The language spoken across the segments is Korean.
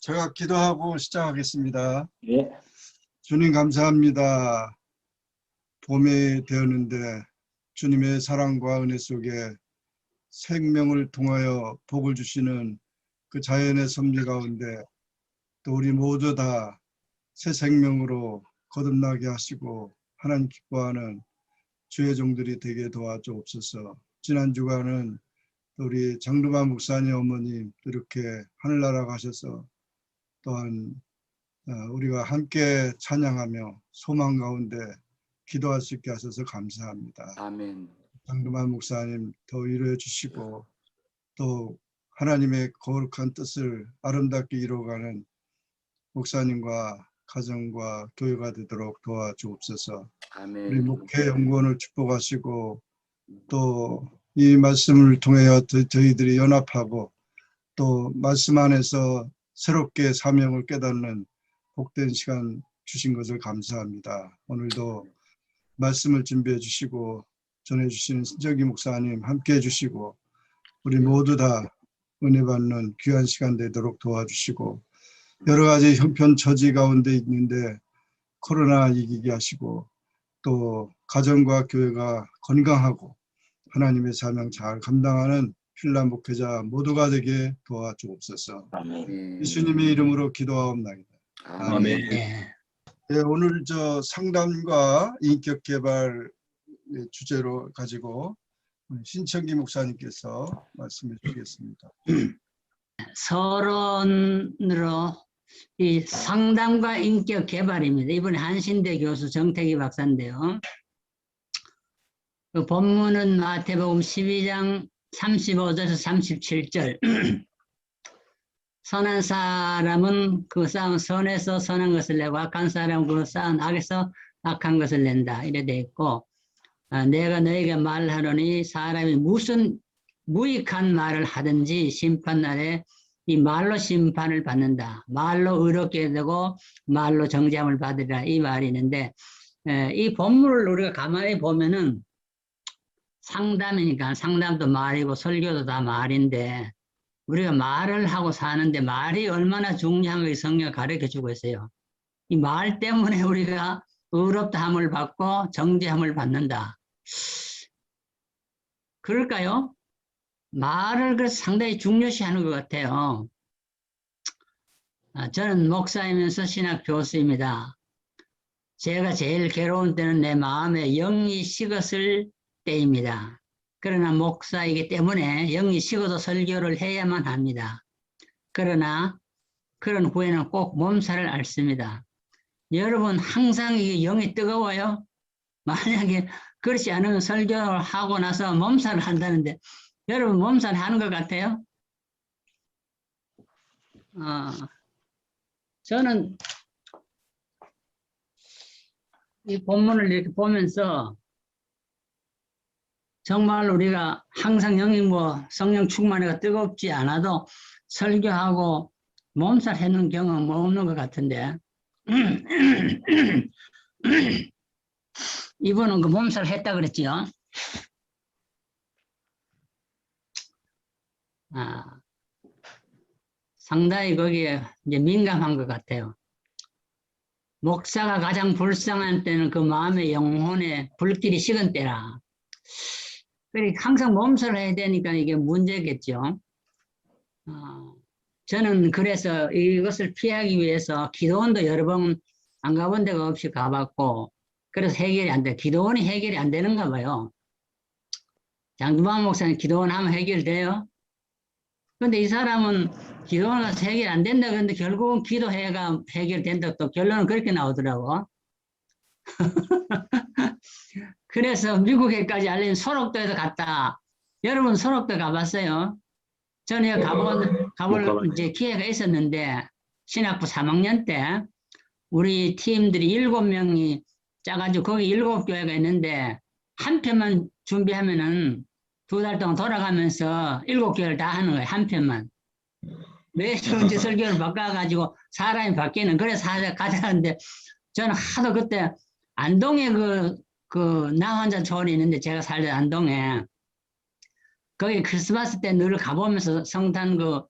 제가 기도하고 시작하겠습니다. 예. 주님 감사합니다. 봄이 되었는데 주님의 사랑과 은혜 속에 생명을 통하여 복을 주시는 그 자연의 섭리 가운데 또 우리 모두 다 새 생명으로 거듭나게 하시고 하나님 기뻐하는 주의 종들이 되게 도와주옵소서. 지난 주간은 우리 장두만 목사님 어머님 이렇게 하늘나라 가셔서 또한 우리가 함께 찬양하며 소망 가운데 기도할 수 있게 하셔서 감사합니다. 아멘. 장두만 목사님 더 위로해 주시고 또 하나님의 거룩한 뜻을 아름답게 이루어가는 목사님과 가정과 교회가 되도록 도와주옵소서. 아멘. 우리 목회 연구원을 축복하시고 또 이 말씀을 통하여 저희들이 연합하고 또 말씀 안에서 새롭게 사명을 깨닫는 복된 시간 주신 것을 감사합니다. 오늘도 말씀을 준비해 주시고 전해 주시는 신정기 목사님 함께 해 주시고 우리 모두 다 은혜 받는 귀한 시간 되도록 도와주시고 여러 가지 형편 처지 가운데 있는데 코로나 이기게 하시고 또 가정과 교회가 건강하고 하나님의 사명 잘 감당하는 필라 목회자 모두가 되게 도와주옵소서. 아멘. 예수님의 이름으로 기도하옵나이다. 아멘. 네, 오늘 상담과 인격 개발 주제로 가지고 신청기 목사님께서 말씀해 주시겠습니다. 서론으로 이 상담과 인격 개발입니다. 이번에 한신대 교수 정태기 박사인데요. 그 본문은 마태복음 12장 35절에서 37절. 선한 사람은 그 쌓은 선에서 선한 것을 내고 악한 사람은 그 쌓은 악에서 악한 것을 낸다. 이래 돼 있고 내가 너에게 말하노니 사람이 무슨 무익한 말을 하든지 심판날에 이 말로 심판을 받는다. 말로 의롭게 되고 말로 정죄함을 받으리라. 이 말이 있는데 이 본문을 우리가 가만히 보면은 상담이니까 상담도 말이고 설교도 다 말인데 우리가 말을 하고 사는데 말이 얼마나 중요한 걸 성경이 가르쳐주고 있어요. 이 말 때문에 우리가 의롭다함을 받고 정죄함을 받는다. 그럴까요? 말을 그래서 상당히 중요시하는 것 같아요. 저는 목사이면서 신학 교수입니다. 제가 제일 괴로운 때는 내 마음에 영이 식었을 때입니다. 그러나 목사이기 때문에 영이 식어도 설교를 해야만 합니다. 그러나 그런 후에는 꼭 몸살을 앓습니다. 여러분 항상 이게 영이 뜨거워요? 만약에 그렇지 않으면 설교를 하고 나서 몸살을 한다는데 여러분 몸살 하는 것 같아요? 저는 이 본문을 이렇게 보면서 정말 우리가 항상 영이 성령 충만해가 뜨겁지 않아도 설교하고 몸살 해놓은 경험은 없는 것 같은데 이분은 그 몸살 했다 그랬지요. 상당히 거기에 이제 민감한 것 같아요. 목사가 가장 불쌍한 때는 그 마음의 영혼에 불길이 식은 때라. 그러니까 항상 몸살을 해야 되니까 이게 문제겠죠. 저는 그래서 이것을 피하기 위해서 기도원도 여러 번 안 가본 데가 없이 가봤고 그래서 해결이 안 돼. 기도원이 해결이 안 되는가 봐요. 장두만 목사님 기도원 하면 해결돼요? 근데 이 사람은 기도원 가서 해결 안 된다 그런데 결국은 기도해가 해결된다 또 결론은 그렇게 나오더라고. 그래서 미국에까지 알린 소록도에도 갔다. 여러분 소록도 가봤어요? 전에 가볼 이제 기회가 있었는데 신학부 3학년 때 우리 팀들이 7명이 짜가지고 거기 7교회가 있는데 한 편만 준비하면은 2달 동안 돌아가면서 7교회를 다 하는 거예요. 한 편만. 매주 이제 설교를 바꿔가지고 사람이 바뀌는 그래서 가자는데 저는 하도 그때 안동에 그 나환자 초원이 있는데 제가 살던 안동에 거기 크리스마스 때 늘 가보면서 성탄 그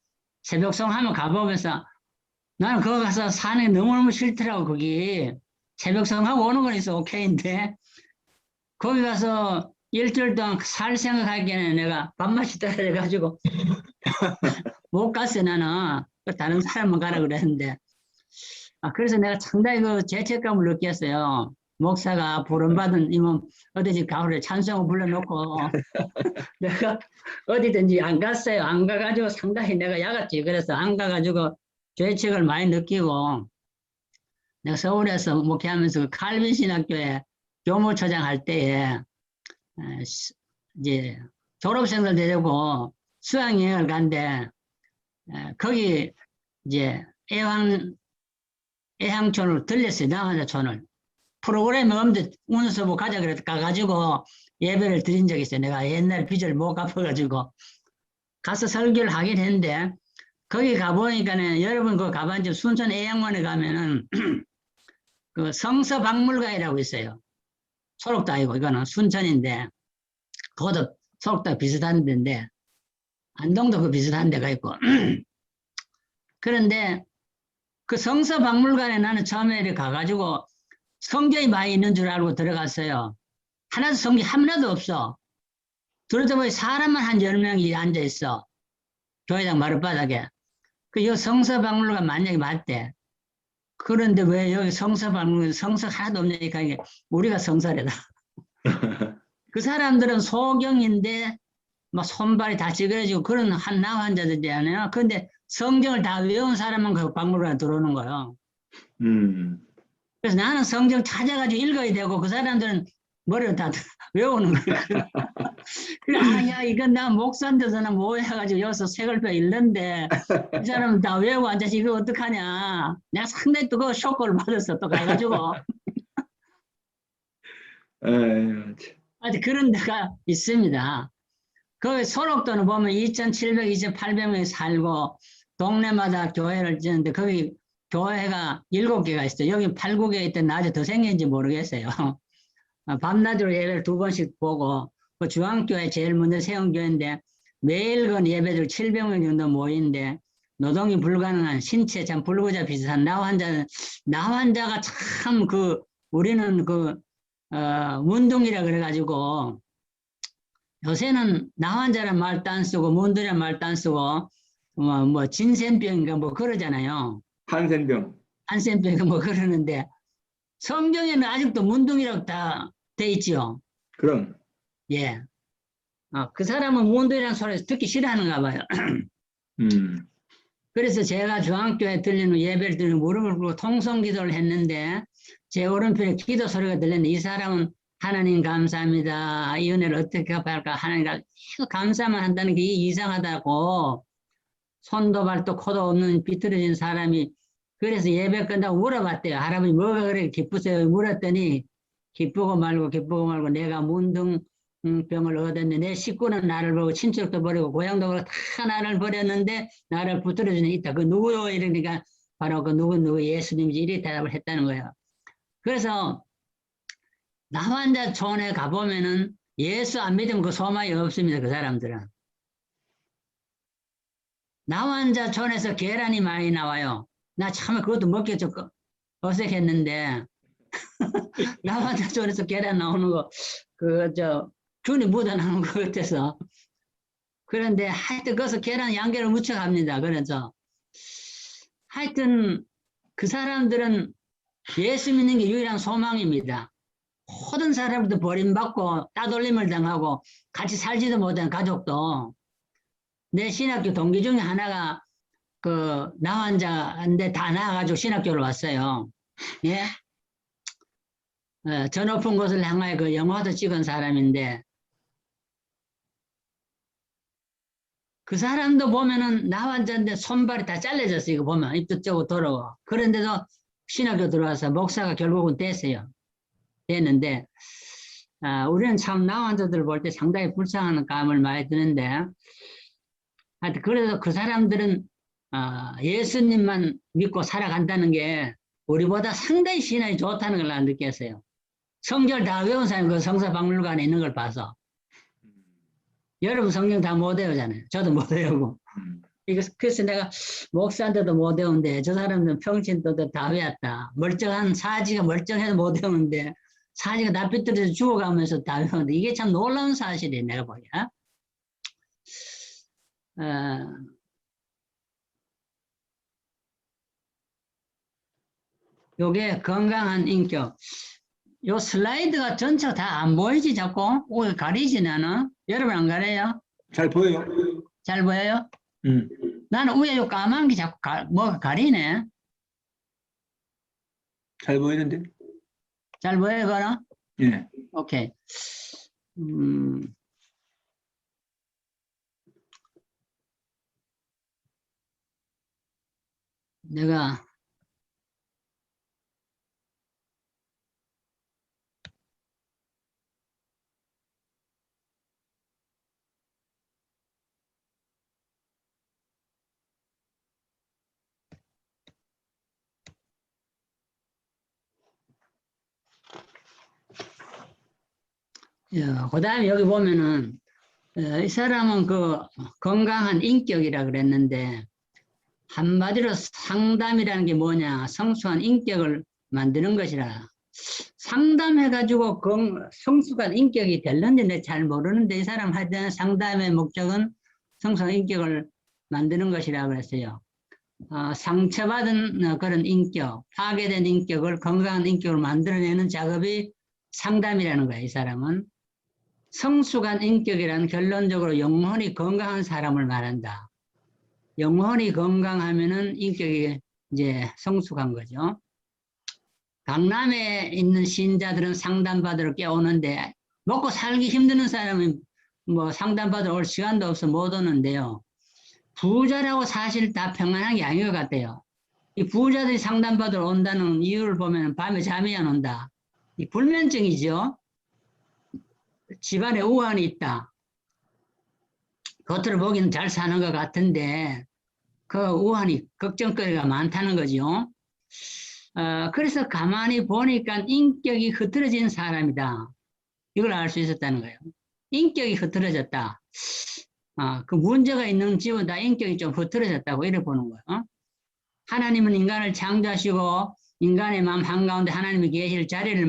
새벽송 하면 가보면서 나는 거기 가서 사는 게 너무너무 싫더라고, 거기. 새벽 성하고 오는 건 있어, 오케이인데. 거기 가서 일주일 동안 살 생각하기에는 내가 밥맛이 떨어져가지고 못 갔어, 나는. 다른 사람만 가라 그랬는데. 그래서 내가 상당히 그 죄책감을 느꼈어요. 목사가 부름받은 이모 어디지 가을에 찬송을 불러놓고 내가 어디든지 안 갔어요. 안 가가지고 상당히 내가 야갔지. 그래서 안 가가지고 죄책을 많이 느끼고 내가 서울에서 목회하면서 그 칼빈 신학교에 교무처장 할 때에 이제 졸업생들 데리고 수학여행을 간데 거기 이제 애향촌을 들렸어요. 남한자촌을. 프로그램이 없는데 운서 뭐 가자 그래서 가가지고 예배를 드린 적이 있어요. 내가 옛날 빚을 못 갚아가지고 가서 설교를 하긴 했는데 거기 가보니까는 여러분 그 가봤죠. 순천 애양원에 가면은 그 성서박물관이라고 있어요. 소록도 아니고 이거는 순천인데 그것도 소록도 비슷한 데인데 안동도 그 비슷한 데가 있고 그런데 그 성서박물관에 나는 처음에 이렇게 가가지고 성경이 많이 있는 줄 알고 들어갔어요. 하나도 성경 하나도 없어. 들어다보니 사람만 한 10명이 앉아있어. 교회당 마룻바닥에. 그 성서박물관 만약에 맞대. 그런데 왜 여기 성서박물관 성서 하나도 없냐니까 이게 우리가 성서래다. 그 사람들은 소경인데 막 손발이 다 찌그러지고 그런 나 환자들이잖아요. 그런데 성경을 다 외운 사람만 그 박물관에 들어오는 거예요. 그래서 나는 성경 찾아가지고 읽어야 되고 그 사람들은 머리를 다 외우는 거예요. 그래, 야, 이건 나 목사인데서는 뭐 해가지고 여기서 색을 펴 읽는데 이 사람은 다 외우고 앉아서 이거 어떡하냐. 내가 상당히 또 그 쇼크를 받았어. 또 가가지고. 아직 그런 데가 있습니다. 그 소록도는 보면 2,700, 2,800명이 살고 동네마다 교회를 지는데 거기 교회가 7개가 있어요. 여기 8, 9개 있던 낮에 더 생긴지 모르겠어요. 밤낮으로 예배를 2번씩 보고 그 중앙교회 제일 먼저 세운 교회인데 매일 그 예배들 700명 정도 모이는데 노동이 불가능한 신체 참 불구자 비슷한 나 환자가 참 우리는 문둥이라 그래가지고 요새는 나 환자란 말도 안 쓰고 문둥이란 말도 안 쓰고 뭐 진센병인가 뭐 그러잖아요. 한센병인가 뭐 그러는데 성경에는 아직도 문둥이라고 다 돼 있지요. 그럼. 예. 그 사람은 문둥이라는 소리를 듣기 싫어하는가 봐요. 그래서 제가 중앙교회 들리는 예배를 드리는 무릎을 꿇고 통성기도를 했는데 제 오른편에 기도 소리가 들렸는데 이 사람은 하나님 감사합니다. 이 은혜를 어떻게 갚아할까 하나님 감사만 한다는 게 이상하다고 손도 발도 코도 없는 비틀어진 사람이 그래서 예배 끝나고 물어봤대요. 할아버지 뭐가 그렇게 기쁘세요? 물었더니 기쁘고 말고 내가 문둥병을 얻었는데 내 식구는 나를 버리고 친척도 버리고 고향도 버리고 다 나를 버렸는데 나를 붙들어주는 애 있다. 그 누구요? 이러니까 바로 그 누구 예수님이지 이렇게 대답을 했다는 거예요. 그래서 나환자촌에 가보면은 예수 안 믿으면 그 소망이 없습니다. 그 사람들은. 나환자촌에서 계란이 많이 나와요. 나 처음에 그것도 먹기 좀 어색했는데 나환자촌에서 계란 나오는 거 균이 묻어나오는 것 같아서 그런데 하여튼 거기서 계란 양계를 묻혀갑니다. 그래서 하여튼 그 사람들은 예수 믿는 게 유일한 소망입니다. 모든 사람들도 버림받고 따돌림을 당하고 같이 살지도 못한 가족도 내 신학교 동기 중에 하나가 나 환자인데 다 나와가지고 신학교를 왔어요. 예? 저 높은 곳을 향하여 그 영화도 찍은 사람인데 그 사람도 보면은 나 환자인데 손발이 다 잘려졌어. 이거 보면 입도 쪼고 더러워. 그런데도 신학교 들어와서 목사가 결국은 됐어요. 됐는데 우리는 참 나 환자들 볼 때 상당히 불쌍한 감을 많이 드는데 하여튼 그래서 그 사람들은 예수님만 믿고 살아간다는 게 우리보다 상당히 신앙이 좋다는 걸 난 느꼈어요. 성경을 다 외운 사람이 그 성서박물관에 있는 걸 봐서 여러분 성경 다 못 외우잖아요. 저도 못 외우고 그래서 내가 목사한테도 못 외운데 저 사람들은 평신도도 다 외웠다. 멀쩡한 사지가 멀쩡해도 못 외우는데 사지가 다 삐뚤어져 죽어가면서 다 외우는데 이게 참 놀라운 사실이에요. 내가 보기에. 요게 건강한 인격. 요 슬라이드가 전체가 다 안 보이지 자꾸? 오, 가리지 나는? 여러분 안 가려요? 잘 보여요? 잘 보여요? 음. 나는 위에 요 까만 게 자꾸 뭐가 가리네? 잘 보이는데? 잘 보여요, 그거는? 예. 오케이. 내가 그 다음에 여기 보면은 이 사람은 그 건강한 인격이라 그랬는데 한마디로 상담이라는 게 뭐냐? 성숙한 인격을 만드는 것이라. 상담해가지고 성숙한 인격이 될는지 내가 잘 모르는데 이 사람 하여튼 상담의 목적은 성숙한 인격을 만드는 것이라 그랬어요. 상처받은 그런 인격, 파괴된 인격을 건강한 인격으로 만들어내는 작업이 상담이라는 거예요. 이 사람은. 성숙한 인격이란 결론적으로 영혼이 건강한 사람을 말한다. 영혼이 건강하면은 인격이 이제 성숙한 거죠. 강남에 있는 신자들은 상담받으러 깨오는데 먹고 살기 힘드는 사람은 뭐 상담받으러 올 시간도 없어 못 오는데요. 부자라고 사실 다 평안한 게 아닌 것 같아요. 이 부자들이 상담받으러 온다는 이유를 보면 밤에 잠이 안 온다. 이 불면증이죠. 집안에 우환이 있다. 겉으로 보기는 잘 사는 것 같은데 그 우환이 걱정거리가 많다는 거죠. 그래서 가만히 보니까 인격이 흐트러진 사람이다. 이걸 알 수 있었다는 거예요. 인격이 흐트러졌다. 그 문제가 있는 집은 다 인격이 좀 흐트러졌다고 이래 보는 거예요. 하나님은 인간을 창조하시고 인간의 마음 한가운데 하나님이 계실 자리를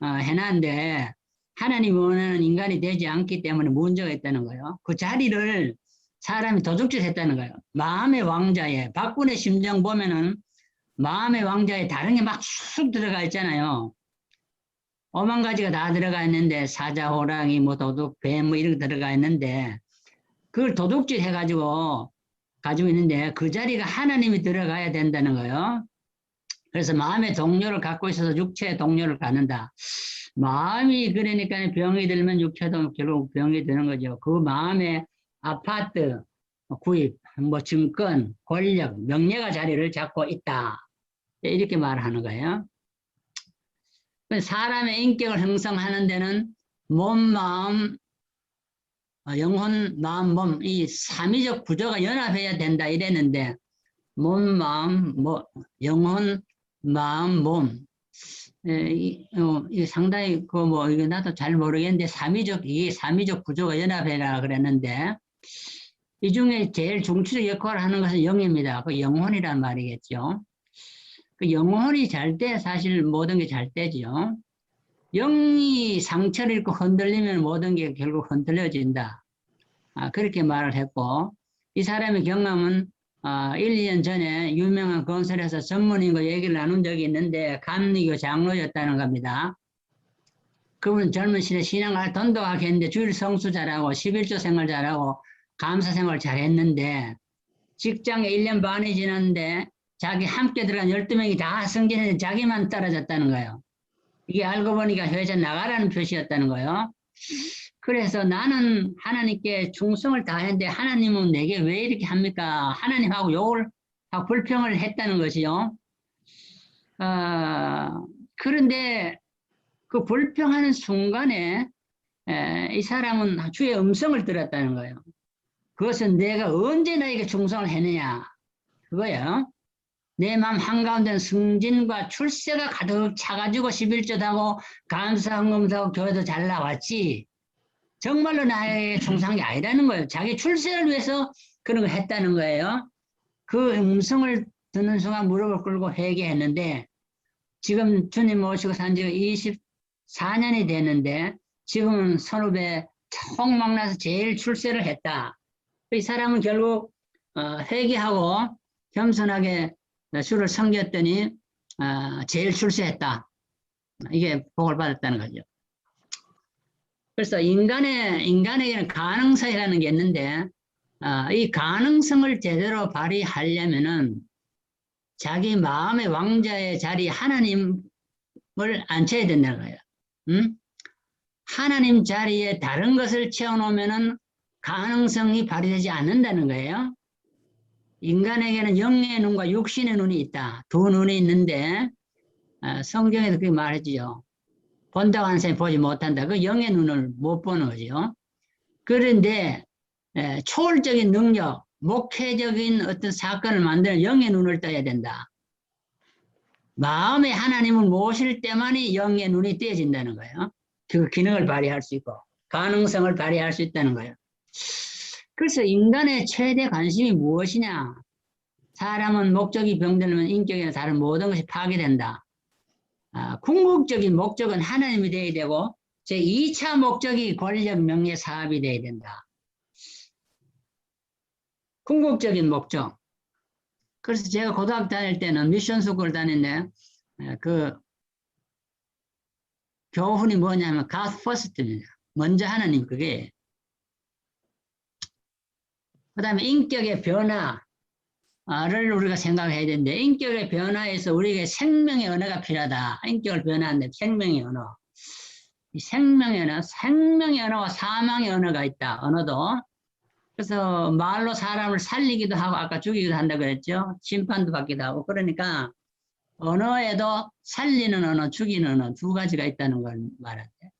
마련해놨는데 하나님이 원하는 인간이 되지 않기 때문에 문제가 있다는 거예요. 그 자리를 사람이 도둑질했다는 거예요. 마음의 왕자에 박군의 심정 보면은 마음의 왕자에 다른 게 막 쑥 들어가 있잖아요. 오만 가지가 다 들어가 있는데 사자, 호랑이, 뭐 도둑, 뱀 뭐 이런 거 들어가 있는데 그걸 도둑질 해가지고 가지고 있는데 그 자리가 하나님이 들어가야 된다는 거예요. 그래서 마음의 동료를 갖고 있어서 육체의 동료를 갖는다. 마음이 그러니까 병이 들면 육체도 결국 병이 드는 거죠. 그 마음의 아파트, 구입, 뭐 증권, 권력, 명예가 자리를 잡고 있다. 이렇게 말하는 거예요. 사람의 인격을 형성하는 데는 몸, 마음, 영혼, 마음, 몸, 이 삼위적 구조가 연합해야 된다 이랬는데 몸, 마음, 영혼, 마음, 몸 이게 상당히 이거 나도 잘 모르겠는데 이게 삼위적 구조가 연합해라 그랬는데 이 중에 제일 중추적 역할을 하는 것은 영입니다. 그 영혼이란 말이겠죠. 그 영혼이 잘 때 사실 모든 게 잘 되죠. 영이 상처를 입고 흔들리면 모든 게 결국 흔들려진다. 그렇게 말을 했고 이 사람의 경험은 1, 2년 전에 유명한 건설회사 전문인과 얘기를 나눈 적이 있는데 감리교 장로였다는 겁니다. 그분은 젊은 시대 신앙을 돈독하게 했는데 주일 성수 잘하고 11조 생활 잘하고 감사 생활 잘했는데 직장에 1년 반이 지났는데 자기 함께 들어간 12명이 다 승진했는데 자기만 떨어졌다는 거예요. 이게 알고 보니까 회사 나가라는 표시였다는 거예요. 그래서 나는 하나님께 충성을 다했는데 하나님은 내게 왜 이렇게 합니까? 하나님하고 욕을 하고 불평을 했다는 것이요. 그런데 그 불평하는 순간에 이 사람은 주의 음성을 들었다는 거예요. 그것은 내가 언제 너에게 충성을 했느냐 그거예요. 내 마음 한가운데는 승진과 출세가 가득 차가지고 11조도 하고 감사 헌금도 하고 교회도 잘 나왔지 정말로 나에게 충성한 게 아니라는 거예요. 자기 출세를 위해서 그런 거 했다는 거예요. 그 음성을 듣는 순간 무릎을 꿇고 회개했는데 지금 주님 모시고 산 지가 24년이 됐는데 지금은 선후배 총망나서 제일 출세를 했다. 이 사람은 결국 회개하고 겸손하게 주를 섬겼더니 제일 출세했다. 이게 복을 받았다는 거죠. 그래서 인간에게는 가능성이라는 게 있는데 이 가능성을 제대로 발휘하려면은 자기 마음의 왕자의 자리 하나님을 앉혀야 된다는 거예요. 하나님 자리에 다른 것을 채워놓으면은 가능성이 발휘되지 않는다는 거예요. 인간에게는 영의 눈과 육신의 눈이 있다. 두 눈이 있는데 성경에도 그렇게 말했죠. 본다고 하는 사람이 보지 못한다. 그 영의 눈을 못 보는 거죠. 그런데 초월적인 능력, 목회적인 어떤 사건을 만드는 영의 눈을 떠야 된다. 마음에 하나님을 모실 때만이 영의 눈이 떼어진다는 거예요. 그 기능을 발휘할 수 있고 가능성을 발휘할 수 있다는 거예요. 그래서 인간의 최대 관심이 무엇이냐? 사람은 목적이 병들면 인격이나 다른 모든 것이 파괴된다. 궁극적인 목적은 하나님이 되어야 되고 제2차 목적이 권력, 명예, 사업이 되어야 된다. 궁극적인 목적. 그래서 제가 고등학교 다닐 때는 미션 스쿨을 다녔는데 그 교훈이 뭐냐면 God first입니다. 먼저 하나님 그게. 그 다음에 인격의 변화를 우리가 생각해야 되는데 인격의 변화에서 우리에게 생명의 언어가 필요하다. 인격을 변화하는데 생명의 언어. 이 생명의 언어와 사망의 언어가 있다. 언어도. 그래서 말로 사람을 살리기도 하고 아까 죽이기도 한다고 그랬죠. 심판도 받기도 하고. 그러니까 언어에도 살리는 언어, 죽이는 언어 두 가지가 있다는 걸 말하는데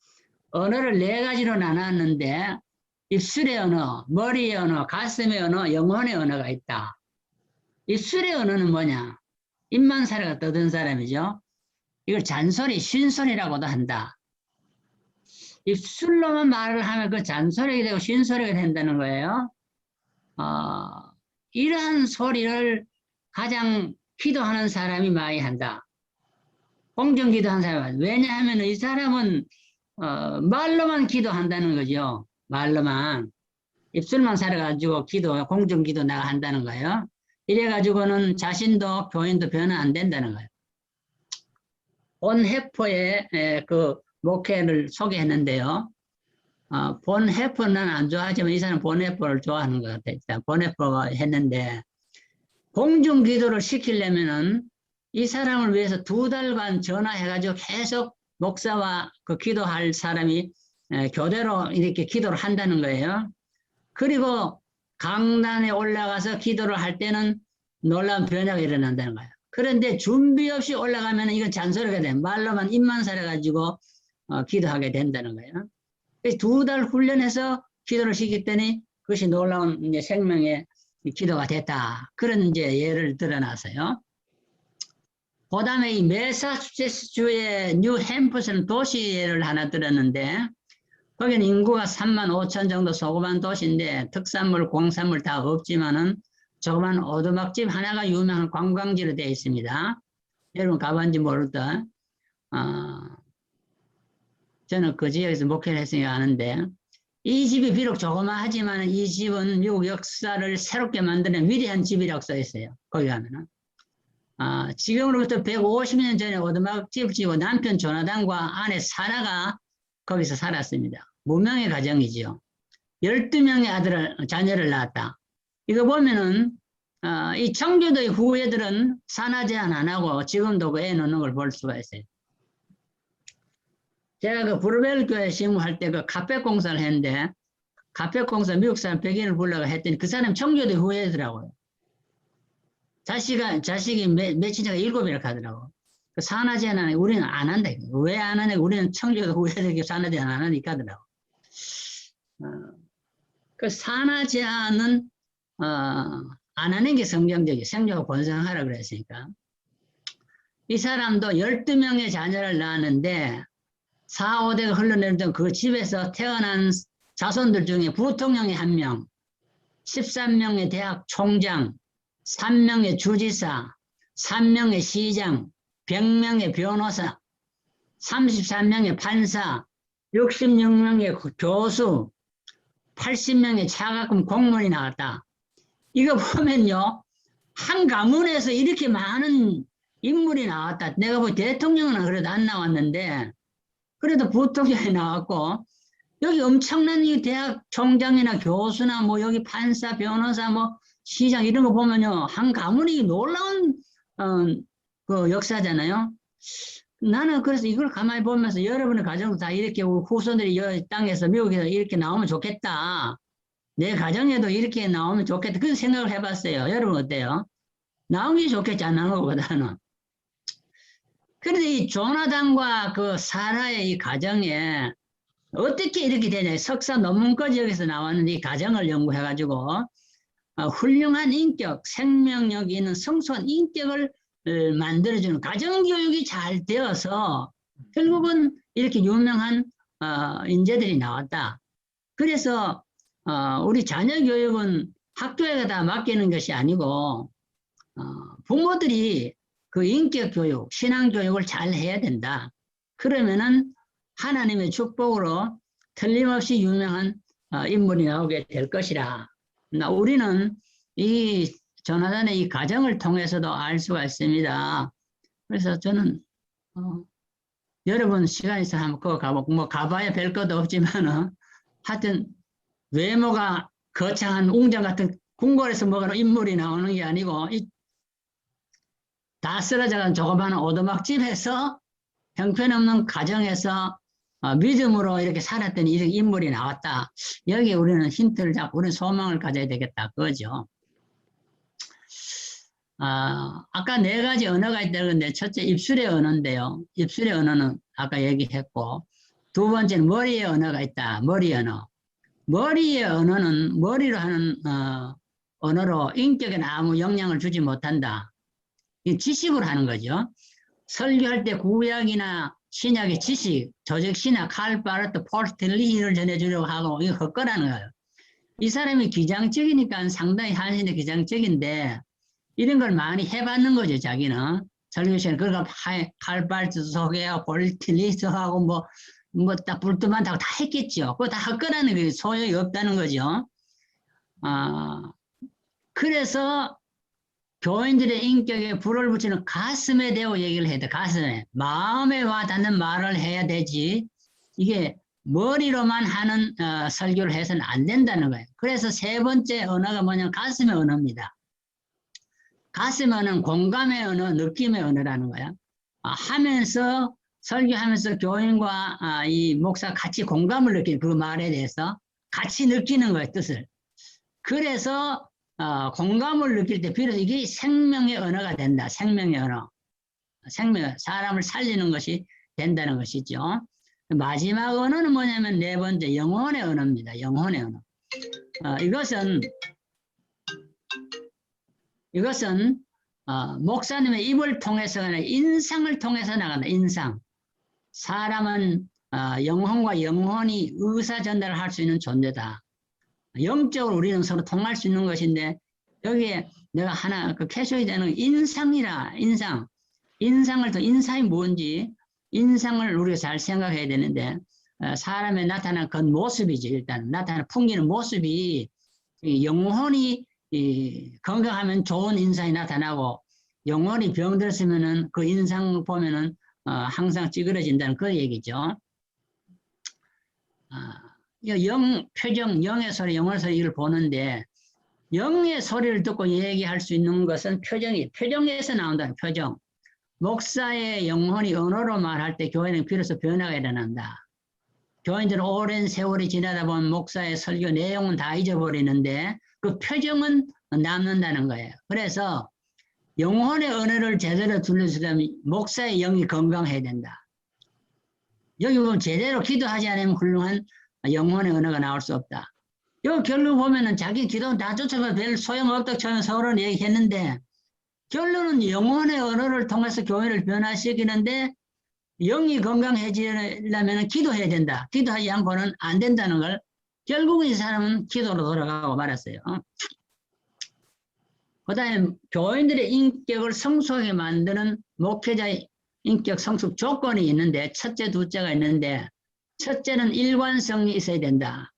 언어를 네 가지로 나눴는데 입술의 언어, 머리의 언어, 가슴의 언어, 영혼의 언어가 있다. 입술의 언어는 뭐냐? 입만 살아가 떠든 사람이죠. 이걸 잔소리, 쉰소리라고도 한다. 입술로만 말을 하면 그 잔소리가 되고 쉰소리가 된다는 거예요. 이러한 소리를 가장 기도하는 사람이 많이 한다. 공정 기도하는 사람은. 왜냐하면 이 사람은 말로만 기도한다는 거죠. 말로만. 입술만 살아가지고 공정 기도 나가 한다는 거예요. 이래가지고는 자신도 교인도 변화 안 된다는 거예요. 본해포의 그 목회를 소개했는데요. 본해포는 안 좋아하지만 이 사람은 본해포를 좋아하는 것 같아요. 본해포가 했는데 공중 기도를 시키려면은 이 사람을 위해서 2달간 전화해가지고 계속 목사와 그 기도할 사람이 교대로 이렇게 기도를 한다는 거예요. 그리고 강단에 올라가서 기도를 할 때는 놀라운 변화가 일어난다는 거예요. 그런데 준비 없이 올라가면 이건 잔소리가 돼. 말로만 입만 살아가지고 기도하게 된다는 거예요. 2달 훈련해서 기도를 시켰더니 그것이 놀라운 이제 생명의 기도가 됐다. 그런 이제 예를 들어놨어요. 그 다음에 이 매사추세츠주의 뉴햄프셔는 도시 예를 하나 들었는데 거기는 인구가 3만 5천 정도 소그만 도시인데 특산물, 공산물 다 없지만은 조그만 오두막집 하나가 유명한 관광지로 되어 있습니다. 여러분 가봤는지 모르다. 저는 그 지역에서 목회를 했으니까 아는데 이 집이 비록 조그마하지만 이 집은 미국 역사를 새롭게 만드는 위대한 집이라고 써 있어요. 거기 가면은. 지금으로부터 150년 전에 오두막집을 지고 남편 조나단과 아내 사라가 거기서 살았습니다. 무명의 가정이지요. 12명의 자녀를 낳았다. 이거 보면은 이 청교도의 후예들은 산하 제한 안 하고 지금도 그 애 놓는 걸 볼 수가 있어요. 제가 그 브루벨 교회 시무할 때 그 카펫 공사를 했는데 카펫 공사 미국 사람 100인을 불러가 했더니 그 사람 청교도 후예더라고요. 자식이 며칠째가 7이라고 하더라고. 그 산하 제한 안 하니까 우리는 안 한다. 왜 안 하냐? 우리는 청교도 후예들에게 산하 제한 안 하니까 하더라고. 그 산하 제한은 안 하는 게 성경적이에요. 생존과 번성하라 그랬으니까. 이 사람도 12명의 자녀를 낳았는데 4, 5대가 흘러내리던 그 집에서 태어난 자손들 중에 부통령이 1명, 13명의 대학 총장, 3명의 주지사, 3명의 시장, 100명의 변호사, 33명의 판사, 66명의 교수, 80명의 차관급 공무원이 나왔다. 이거 보면요, 한 가문에서 이렇게 많은 인물이 나왔다. 내가 뭐 대통령은 그래도 안 나왔는데, 그래도 부통령이 나왔고, 여기 엄청난 이 대학 총장이나 교수나 뭐 여기 판사, 변호사, 뭐 시장 이런 거 보면요, 한 가문이 놀라운 그 역사잖아요. 나는 그래서 이걸 가만히 보면서 여러분의 가정도 다 이렇게 우리 후손들이 이 땅에서 미국에서 이렇게 나오면 좋겠다. 내 가정에도 이렇게 나오면 좋겠다. 그런 생각을 해봤어요. 여러분 어때요? 나오는 게 좋겠지, 안 나오는 것보다는. 그런데 이 조나단과 그 사라의 이 가정에 어떻게 이렇게 되냐. 석사 논문까지 여기서 나왔는데 이 가정을 연구해가지고 훌륭한 인격, 생명력이 있는 성숙한 인격을 만들어주는 가정교육이 잘 되어서 결국은 이렇게 유명한 인재들이 나왔다. 그래서 우리 자녀 교육은 학교에 다 맡기는 것이 아니고 부모들이 그 인격 교육, 신앙 교육을 잘 해야 된다. 그러면은 하나님의 축복으로 틀림없이 유명한 인물이 나오게 될 것이라. 우리는 이 조나단의 이 가정을 통해서도 알 수가 있습니다. 그래서 저는 여러분 시간 있어 한번 그거 가보고 뭐 가봐야 별 것도 없지만은 하여튼 외모가 거창한 웅장 같은 궁궐에서 먹는 인물이 나오는 게 아니고 다 쓰러져간 조그마한 오두막집에서 형편없는 가정에서 믿음으로 이렇게 살았던 이런 인물이 나왔다. 여기에 우리는 힌트를 잡고 우리는 소망을 가져야 되겠다. 그거죠. 아까 4가지 언어가 있다고 했는데 첫째 입술의 언어인데요. 입술의 언어는 아까 얘기했고 두 번째는 머리의 언어가 있다. 머리 언어. 머리의 언어는 머리로 하는 언어로 인격에 아무 영향을 주지 못한다. 이 지식으로 하는 거죠. 설교할 때 구약이나 신약의 지식, 조직신학, 칼바르트, 포스텔리를 전해주려고 하고 이거 헛거라는 거예요. 이 사람이 기장적이니까 상당히 한신의 기장적인데 이런 걸 많이 해봤는 거죠. 자기는 설교 시간에 그러니까 칼바르트 소개하고 포스텔리스하고 뭐 딱 불도만 다 했겠죠. 그거 다 헛거라는 게 소용이 없다는 거죠. 그래서 교인들의 인격에 불을 붙이는 가슴에 대고 얘기를 해야 돼. 가슴에. 마음에 와닿는 말을 해야 되지. 이게 머리로만 하는 설교를 해서는 안 된다는 거예요. 그래서 3번째 언어가 뭐냐면 가슴의 언어입니다. 가슴의 언어는 공감의 언어, 느낌의 언어라는 거야. 하면서 설교하면서 교인과 이 목사 같이 공감을 느끼는 그 말에 대해서 같이 느끼는 거예요. 뜻을. 그래서 공감을 느낄 때 비로소 이게 생명의 언어가 된다. 생명의 언어. 사람을 살리는 것이 된다는 것이죠. 마지막 언어는 뭐냐면 4번째 영혼의 언어입니다. 영혼의 언어. 이것은 목사님의 입을 통해서가 아니라 인상을 통해서 나간다. 인상. 사람은 영혼과 영혼이 의사 전달을 할 수 있는 존재다. 영적으로 우리는 서로 통할 수 있는 것인데 여기에 내가 하나 캐셔야 되는 인상이라. 인상을 더 인상이 뭔지 인상을 우리가 잘 생각해야 되는데 사람에 나타나는 그 모습이지. 일단 나타나는 풍기는 모습이 영혼이 건강하면 좋은 인상이 나타나고 영혼이 병들었으면은 그 인상 보면은 항상 찌그러진다는 그 얘기죠. 표정, 영의 소리, 영의 소리 이걸 보는데 영의 소리를 듣고 얘기할 수 있는 것은 표정에서 나온다는 표정. 목사의 영혼이 언어로 말할 때 교회는 비로소 변화가 일어난다. 교인들은 오랜 세월이 지나다 보면 목사의 설교 내용은 다 잊어버리는데 그 표정은 남는다는 거예요. 그래서 영혼의 언어를 제대로 들려주려면 목사의 영이 건강해야 된다. 여기 보면 제대로 기도하지 않으면 훌륭한 영혼의 언어가 나올 수 없다. 요 결론 보면은 자기 기도는 다 쫓아가 별 소용없다고 처음에 서울은 얘기했는데 결론은 영혼의 언어를 통해서 교회를 변화시키는데 영이 건강해지려면 기도해야 된다. 기도하지 않고는 안 된다는 걸 결국은 이 사람은 기도로 돌아가고 말았어요. 그 다음에 교인들의 인격을 성숙하게 만드는 목회자의 인격 성숙 조건이 있는데, 첫째, 둘째가 있는데, 첫째는 일관성이 있어야 된다.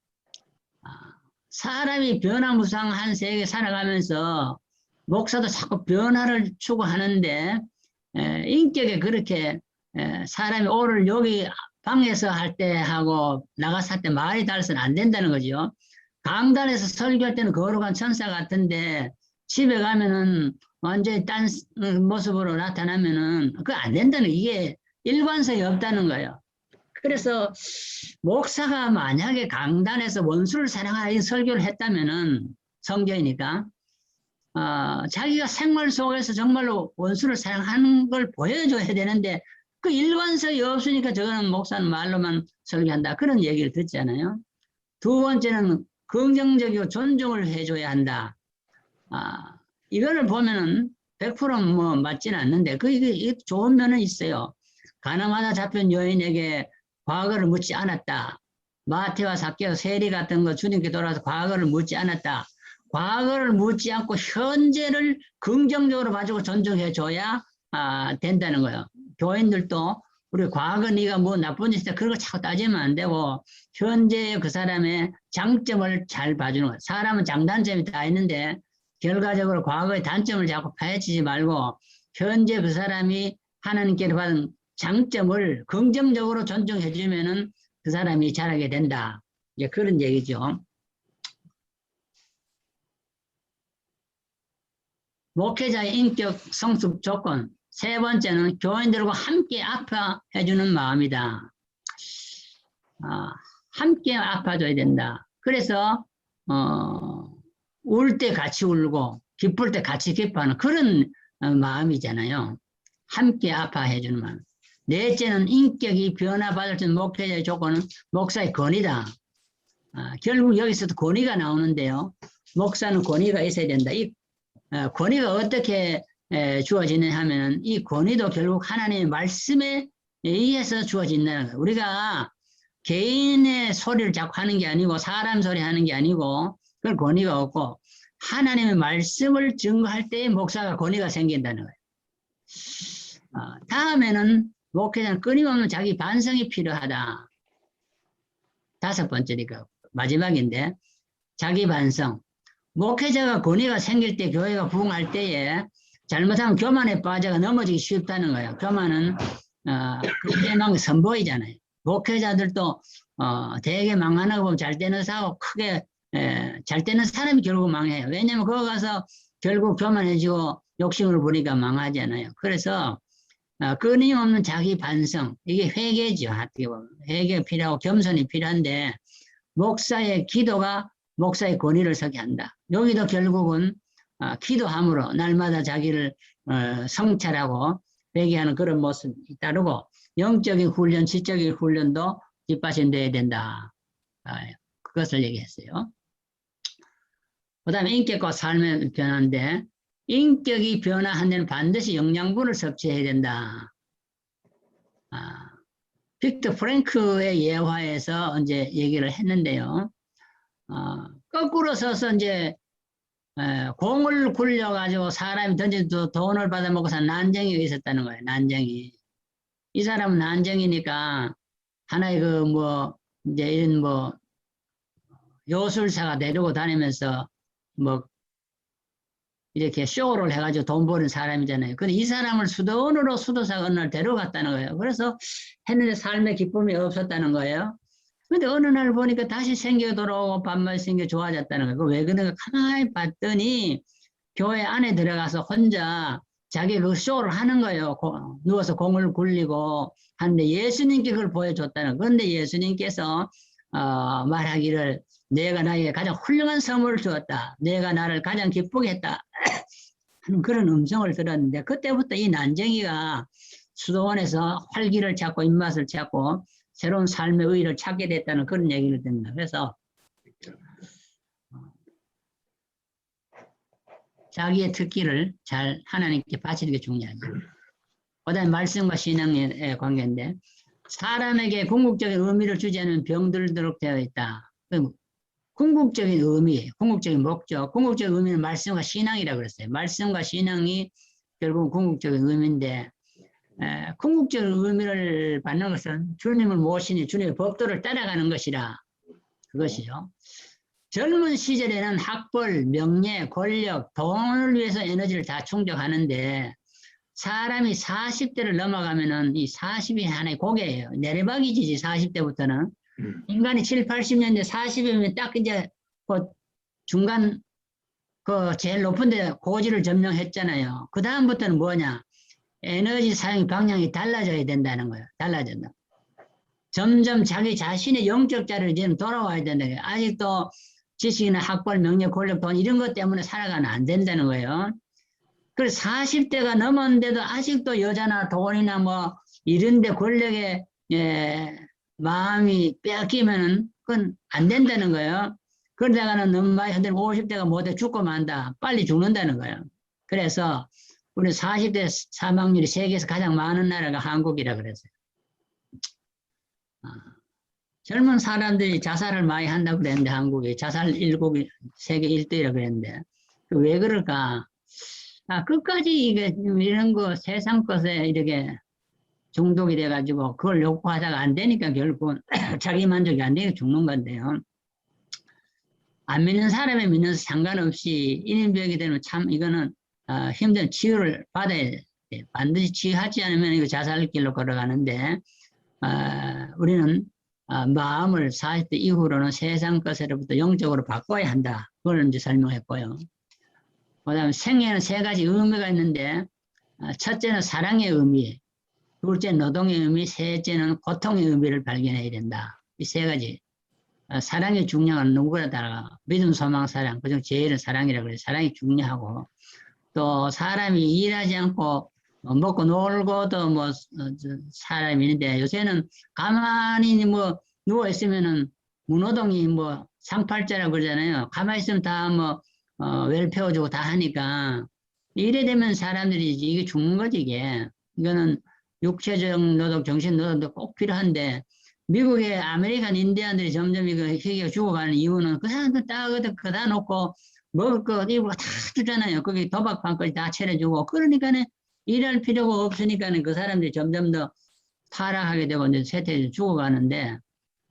사람이 변화무쌍한 세계에 살아가면서 목사도 자꾸 변화를 추구하는데, 인격에 그렇게 사람이 오늘 여기 방에서 할 때 하고 나가서 할 때 말이 달라서는 안 된다는 거죠. 강단에서 설교할 때는 거룩한 천사 같은데 집에 가면은 완전히 딴 모습으로 나타나면은 그거 안 된다는, 이게 일관성이 없다는 거예요. 그래서 목사가 만약에 강단에서 원수를 사랑하는 설교를 했다면은, 성경이니까 자기가 생활 속에서 정말로 원수를 사랑하는 걸 보여줘야 되는데 그 일관성이 없으니까 저거는 목사는 말로만 설교한다, 그런 얘기를 듣잖아요. 두 번째는 긍정적이고 존중을 해줘야 한다. 이거를 보면은 100% 뭐 맞지는 않는데 이게 좋은 면은 있어요. 가나마나 잡힌 여인에게 과거를 묻지 않았다. 마태와 삭개오, 세리 같은 거 주님께 돌아와서 과거를 묻지 않았다. 과거를 묻지 않고 현재를 긍정적으로 가지고 존중해 줘야 된다는 거예요. 교인들도 우리 과거 네가 뭐 나쁜 짓 했다, 그런 걸 자꾸 따지면 안 되고 현재 그 사람의 장점을 잘 봐주는 거예요. 사람은 장단점이 다 있는데 결과적으로 과거의 단점을 자꾸 파헤치지 말고 현재 그 사람이 하나님께로 받은 장점을 긍정적으로 존중해 주면은 그 사람이 잘하게 된다. 이제 그런 얘기죠. 목회자의 인격 성숙 조건. 세 번째는 교인들과 함께 아파해주는 마음이다. 함께 아파줘야 된다. 그래서 울 때 같이 울고 기쁠 때 같이 기뻐하는 그런 마음이잖아요. 함께 아파해주는 마음. 넷째는 인격이 변화받을 수 있는 목회자의 조건은 목사의 권위다. 결국 여기서도 권위가 나오는데요. 목사는 권위가 있어야 된다. 이 권위가 어떻게 주어지느냐 하면은 이 권위도 결국 하나님의 말씀에 의해서 주어진다는 거예요. 우리가 개인의 소리를 자꾸 하는 게 아니고 사람 소리 하는 게 아니고 그런 권위가 없고 하나님의 말씀을 증거할 때 목사가 권위가 생긴다는 거예요. 다음에는 목회자는 끊임없는 자기 반성이 필요하다. 다섯 번째니까 마지막인데 자기 반성. 목회자가 권위가 생길 때 교회가 부흥할 때에 잘못하면 교만에 빠져가 넘어지기 쉽다는 거예요. 교만은 그 선보이잖아요. 목회자들도 되게 망하는 거 보면 잘 되는 사고 크게 잘 되는 사람이 결국 망해요. 왜냐하면 거기 가서 결국 교만해지고 욕심을 부리니까 망하잖아요. 그래서 끊임없는 자기 반성, 이게 회개죠. 어떻게 보면 회개가 필요하고 겸손이 필요한데 목사의 기도가 목사의 권위를 서게 한다. 여기도 결국은 기도함으로 날마다 자기를 성찰하고 회개하는 그런 모습이 따르고 영적인 훈련, 지적인 훈련도 뒷받침돼야 된다. 그것을 얘기했어요. 그 다음에 인격과 삶의 변화인데 인격이 변화한 데는 반드시 영양분을 섭취해야 된다. 빅터 프랭크의 예화에서 이제 얘기를 했는데요. 거꾸로 서서 이제 공을 굴려가지고 사람이 던져도 돈을 받아먹고서 난쟁이가 있었다는 거예요. 난쟁이. 이 사람은 난쟁이니까 하나의 그 뭐 이제 이런 뭐 요술사가 데리고 다니면서 뭐 이렇게 쇼를 해가지고 돈 버는 사람이잖아요. 근데 이 사람을 수도원으로 수도사가 어느 날 데려갔다는 거예요. 그래서 했는데 삶의 기쁨이 없었다는 거예요. 근데 어느 날 보니까 다시 생겨 돌아오고 밥맛이 생겨 좋아졌다는 거예요. 왜 그런가 가만히 봤더니 교회 안에 들어가서 혼자 자기 그 쇼를 하는 거예요. 누워서 공을 굴리고 하는데 예수님께 그걸 보여줬다는 거예요. 그런데 예수님께서 말하기를 내가 나에게 가장 훌륭한 선물을 주었다. 내가 나를 가장 기쁘게 했다. 하는 그런 음성을 들었는데 그때부터 이 난쟁이가 수도원에서 활기를 찾고 입맛을 찾고 새로운 삶의 의의를 찾게 됐다는 그런 얘기를 듣는다. 그래서 자기의 특기를 잘 하나님께 바치는 게 중요하죠. 그 다음에 말씀과 신앙의 관계인데 사람에게 궁극적인 의미를 주지 않는 병들도록 되어 있다. 궁극적인 의미, 궁극적인 목적, 궁극적인 의미는 말씀과 신앙이라고 그랬어요. 말씀과 신앙이 결국 궁극적인 의미인데, 궁극적인 의미를 받는 것은 주님을 모시니 주님의 법도를 따라가는 것이라 그것이죠. 젊은 시절에는 학벌, 명예, 권력, 돈을 위해서 에너지를 다 충족하는데 사람이 40대를 넘어가면은 이 40이 하나의 고개예요. 내리막이지 40대부터는. 인간이 7, 80년대 40이면 딱 이제 그 중간 그 제일 높은 데 고지를 점령했잖아요. 그 다음부터는 뭐냐? 에너지 사용 방향이 달라져야 된다는 거예요. 달라진다. 점점 자기 자신의 영적 자리를 지금 돌아와야 된다는 거예요. 아직도 지식이나 학벌, 명예, 권력, 돈 이런 것 때문에 살아가면 안 된다는 거예요. 그래서 40대가 넘었는데도 아직도 여자나 돈이나 뭐 이런 데 권력에 마음이 빼앗기면은 그건 안 된다는 거예요. 그러다가는 너무 많이 흔들면 50대가 못해 죽고 만다. 빨리 죽는다는 거예요. 그래서 우리 40대 사망률이 세계에서 가장 많은 나라가 한국이라 그랬어요. 젊은 사람들이 자살을 많이 한다고 그랬는데 한국이 자살 일국이 세계 1등이라고 그랬는데 왜 그럴까? 끝까지 이게 이런 거 세상 것에 이렇게 중독이 돼가지고 그걸 욕구하다가 안 되니까 결국은 자기 만족이 안 되니까 죽는 건데요. 안 믿는 사람이 믿는 상관없이 인인병이 되면 참 이거는 힘든 치유를 받아야 돼. 반드시 치유하지 않으면 이거 자살길로 걸어가는데 우리는 마음을 40대 이후로는 세상 것으로부터 영적으로 바꿔야 한다. 그걸 이제 설명했고요. 그 다음에 생애는 세 가지 의미가 있는데 첫째는 사랑의 의미, 둘째는 노동의 의미, 셋째는 고통의 의미를 발견해야 된다. 이 세 가지. 사랑이 중요한 누구나 다 믿음, 소망, 사랑. 그중 제일은 사랑이라고 그래요. 사랑이 중요하고 또 사람이 일하지 않고 먹고 놀고도 뭐 사람이 있는데 요새는 가만히 뭐 누워 있으면은 무노동이 뭐 상팔자라고 그러잖아요. 가만히 있으면 다 뭐 웰페어주고 다 하니까 이래 되면 사람들이 이게 죽는 거지 이게. 이거는 육체적 노동, 정신 노동도 꼭 필요한데 미국의 아메리칸 인디안들이 점점 이거 희귀가 죽어가는 이유는 그 사람들 딱 그다 놓고 먹을 거 이거 다 주잖아요. 거기 도박판까지 다 차려주고 그러니까는 일할 필요가 없으니까는 그 사람들이 점점 더 타락하게 되고 이제 쇠퇴해서 죽어가는데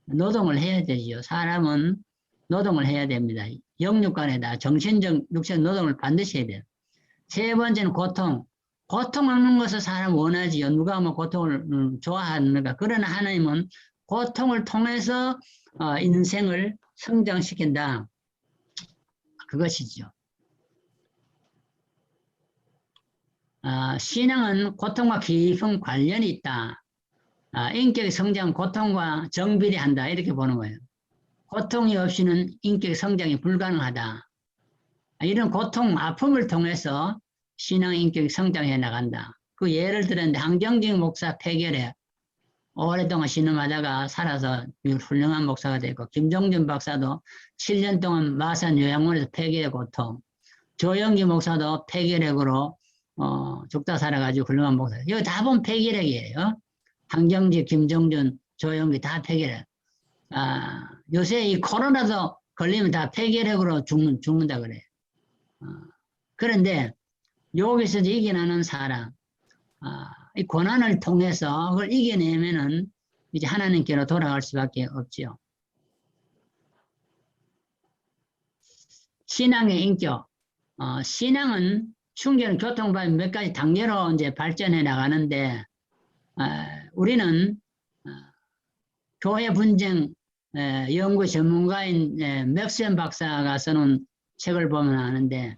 노동을 해야 되죠. 사람은 노동을 해야 됩니다. 영육간에다 정신적, 육체적 노동을 반드시 해야 돼요. 세 번째는 고통. 고통하는 것을 사람 원하지요. 누가 뭐 고통을 좋아하는가. 그러나 하나님은 고통을 통해서 인생을 성장시킨다. 그것이죠. 신앙은 고통과 깊은 관련이 있다. 인격의 성장은 고통과 정비례한다. 이렇게 보는 거예요. 고통이 없이는 인격의 성장이 불가능하다. 이런 고통, 아픔을 통해서 신앙 인격이 성장해 나간다. 그 예를 들었는데 황정직 목사 폐결에 오랫동안 신음하다가 살아서 훌륭한 목사가 되고 김종준 박사도 7년 동안 마산 요양원에서 폐결의 고통, 조영기 목사도 폐결핵으로 죽다 살아가지고 훌륭한 목사. 이거 다 보면 폐결핵이에요. 황정직, 김종준, 조영기 다 폐결핵. 요새 이 코로나도 걸리면 다 폐결핵으로 죽는다 그래요. 그런데 여기서 이겨내는 사람, 이 고난을 통해서 그걸 이겨내면은 이제 하나님께로 돌아갈 수밖에 없지요. 신앙의 인격. 신앙은 충전 교통발 몇 가지 단계로 이제 발전해 나가는데, 우리는 교회 분쟁 연구 전문가인 맥스웰 박사가 써놓은 책을 보면 아는데,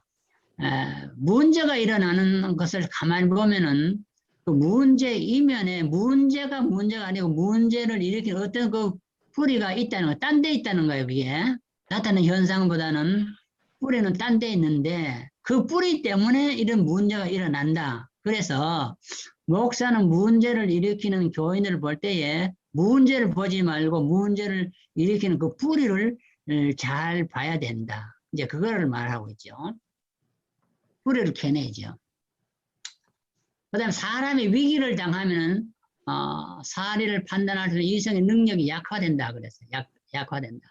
문제가 일어나는 것을 가만히 보면은 그 문제 이면에 문제가 아니고 문제를 일으킨 어떤 그 뿌리가 있다는 거, 딴 데 있다는 거예요, 그게. 나타나는 현상보다는 뿌리는 딴 데 있는데 그 뿌리 때문에 이런 문제가 일어난다. 그래서 목사는 문제를 일으키는 교인을 볼 때에 문제를 보지 말고 문제를 일으키는 그 뿌리를 잘 봐야 된다. 이제 그거를 말하고 있죠. 뿌리를 캐내죠. 그 다음에 사람이 위기를 당하면은, 사리를 판단할 수 있는 이성의 능력이 약화된다. 그랬어요. 약화된다.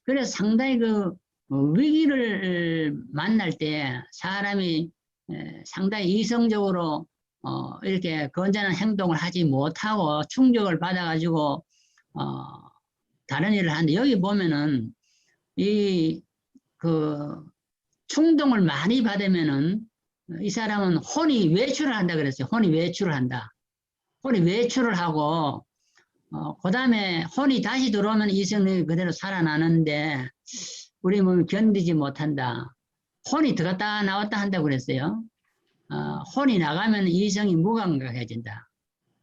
그래서 상당히 그 위기를 만날 때 사람이 상당히 이성적으로 이렇게 건전한 행동을 하지 못하고 충격을 받아가지고 다른 일을 하는데 여기 보면은 이 그 충동을 많이 받으면은 이 사람은 혼이 외출을 한다 그랬어요. 혼이 외출을 한다. 혼이 외출을 하고 그 다음에 혼이 다시 들어오면 이성이 그대로 살아나는데 우리 몸이 견디지 못한다. 혼이 들어갔다 나왔다 한다고 그랬어요. 혼이 나가면 이성이 무감각해진다.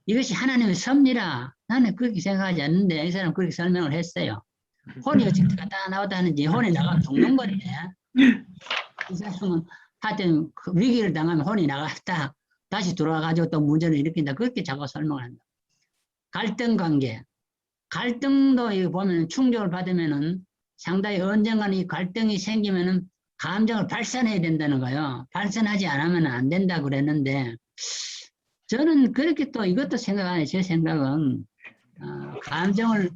이것이 하나님의 섭리라. 나는 그렇게 생각하지 않는데 이 사람은 그렇게 설명을 했어요. 혼이 어떻게 들어갔다 나왔다 하는지 혼이 나가면 죽는 건데 이 사람은 하여튼 그 위기를 당하면 혼이 나갔다 다시 들어와가지고 또 문제를 일으킨다. 그렇게 자꾸 설명을 한다. 갈등 관계. 갈등도 이거 보면 충격을 받으면은 상당히 언젠가는 이 갈등이 생기면은 감정을 발산해야 된다는 거예요. 발산하지 않으면 안 된다 그랬는데 저는 그렇게 또 이것도 생각 안 해요. 제 생각은 감정을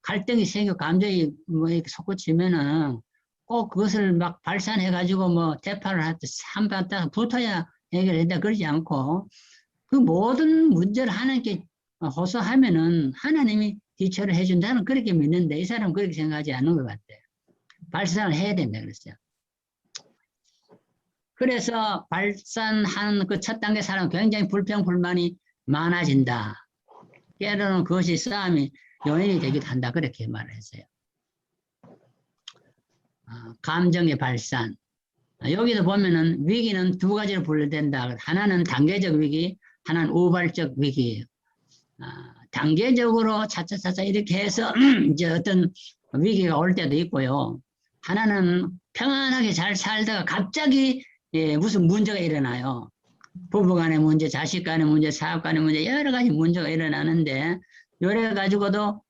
갈등이 생겨 감정이 뭐 이렇게 솟구치면은 꼭 그것을 막 발산해가지고 뭐 대파를 하듯이 한판 딱 붙어야 해결된다 그러지 않고 그 모든 문제를 하나님께 호소하면은 하나님이 뒤처를 해준다는 그렇게 믿는데 이 사람은 그렇게 생각하지 않는 것 같아요. 발산을 해야 된다 그랬어요. 그래서 발산한 그 첫 단계 사람은 굉장히 불평불만이 많아진다. 때로는 그것이 싸움이 요인이 되기도 한다. 그렇게 말을 했어요. 감정의 발산. 여기도 보면은 위기는 두 가지로 분류된다. 하나는 단계적 위기, 하나는 우발적 위기예요. 단계적으로 차차차차 이렇게 해서 이제 어떤 위기가 올 때도 있고요. 하나는 평안하게 잘 살다가 갑자기 무슨 문제가 일어나요. 부부간의 문제, 자식간의 문제, 사업간의 문제 여러 가지 문제가 일어나는데 요래 가지고도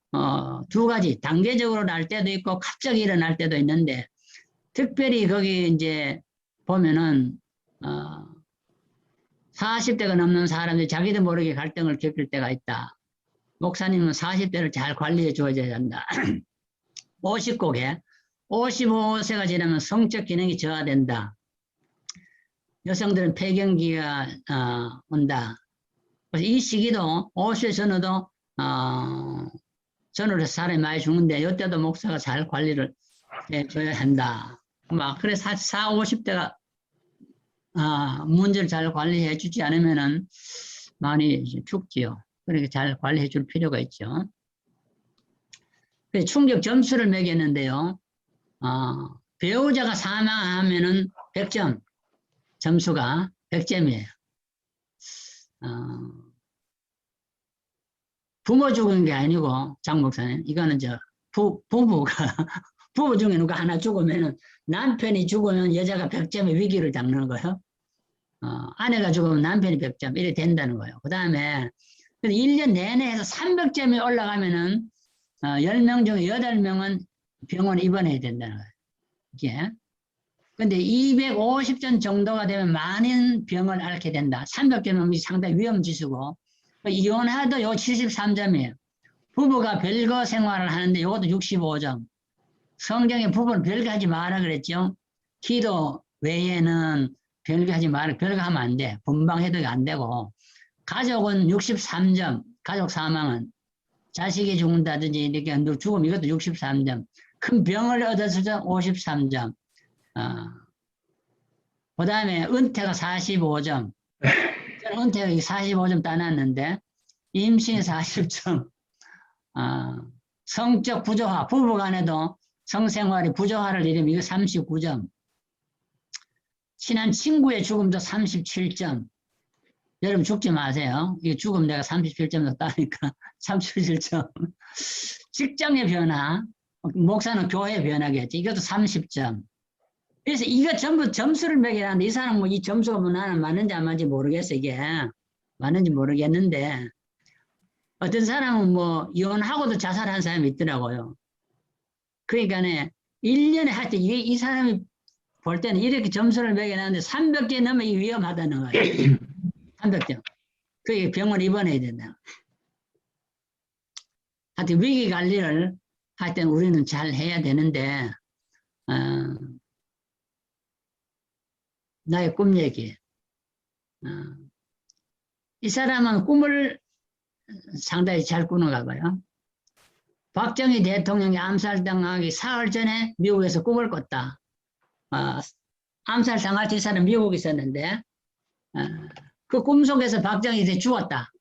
두 가지 단계적으로 날 때도 있고 갑자기 일어날 때도 있는데 특별히 거기 이제 보면은 40대가 넘는 사람들이 자기도 모르게 갈등을 겪을 때가 있다. 목사님은 40대를 잘 관리해 줘야 한다. 50고개, 55세가 지나면 성적 기능이 저하된다. 여성들은 폐경기가 온다. 그래서 이 시기도 50세 전후도 전후로 사람이 많이 죽는데 이때도 목사가 잘 관리를 해줘야 한다. 막 그래서 40, 50대가 문제를 잘 관리해 주지 않으면은 많이 죽지요. 그러니까 잘 관리해 줄 필요가 있죠. 충격 점수를 매겼는데요. 배우자가 사망하면은 100점, 점수가 100점이에요. 부모 죽은 게 아니고, 장 목사님, 이거는 부부가, 부부 중에 누가 하나 죽으면은 남편이 죽으면 여자가 100점의 위기를 당하는 거예요. 아내가 죽으면 남편이 100점, 이렇게 된다는 거예요. 그 다음에 1년 내내 해서 300점이 올라가면은 10명 중에 8명은 병원에 입원해야 된다는 거예요. 이게. 근데 250점 정도가 되면 많은 병을 앓게 된다. 300점은 상당히 위험지수고, 이혼해도 요 73점이에요. 부부가 별거 생활을 하는데 요것도 65점. 성경에 부부는 별거 하지 마라 그랬죠. 기도 외에는 별거 하지 마라. 별거 하면 안 돼. 분방해도 안 되고. 가족은 63점. 가족 사망은. 자식이 죽는다든지 이렇게 죽음 이것도 63점. 큰 병을 얻었을 때 53점. 그 다음에 은퇴가 45점. 저는 은퇴가 45점 따놨는데 임신이 40점. 성적 부조화, 부부간에도 성생활이 부조화를 이루면 이거 39점. 친한 친구의 죽음도 37점. 여러분 죽지 마세요. 이 죽음 내가 37점 따니까 37점. 직장의 변화, 목사는 교회 변화겠지. 이것도 30점. 그래서 이거 전부 점수를 매기라는데 이 사람 뭐 이 점수가 뭐 나는 맞는지 안 맞는지 모르겠어. 이게 맞는지 모르겠는데 어떤 사람은 뭐 이혼하고도 자살한 사람이 있더라고요. 그러니까 1년에 하여튼 이 사람이 볼 때는 이렇게 점수를 매겨놨는데 300개 넘으면 이 위험하다는 거예요. 300점. 그게 병원 입원해야 된다. 하여튼 위기 관리를 하여튼 우리는 잘 해야 되는데, 나의 꿈 얘기. 이 사람은 꿈을 상당히 잘 꾸는가 봐요. 박정희 대통령이 암살당하기 사흘 전에 미국에서 꿈을 꿨다. 암살당할 때 이 사람 미국에 있었는데, 그 꿈속에서 박정희 대 죽었다.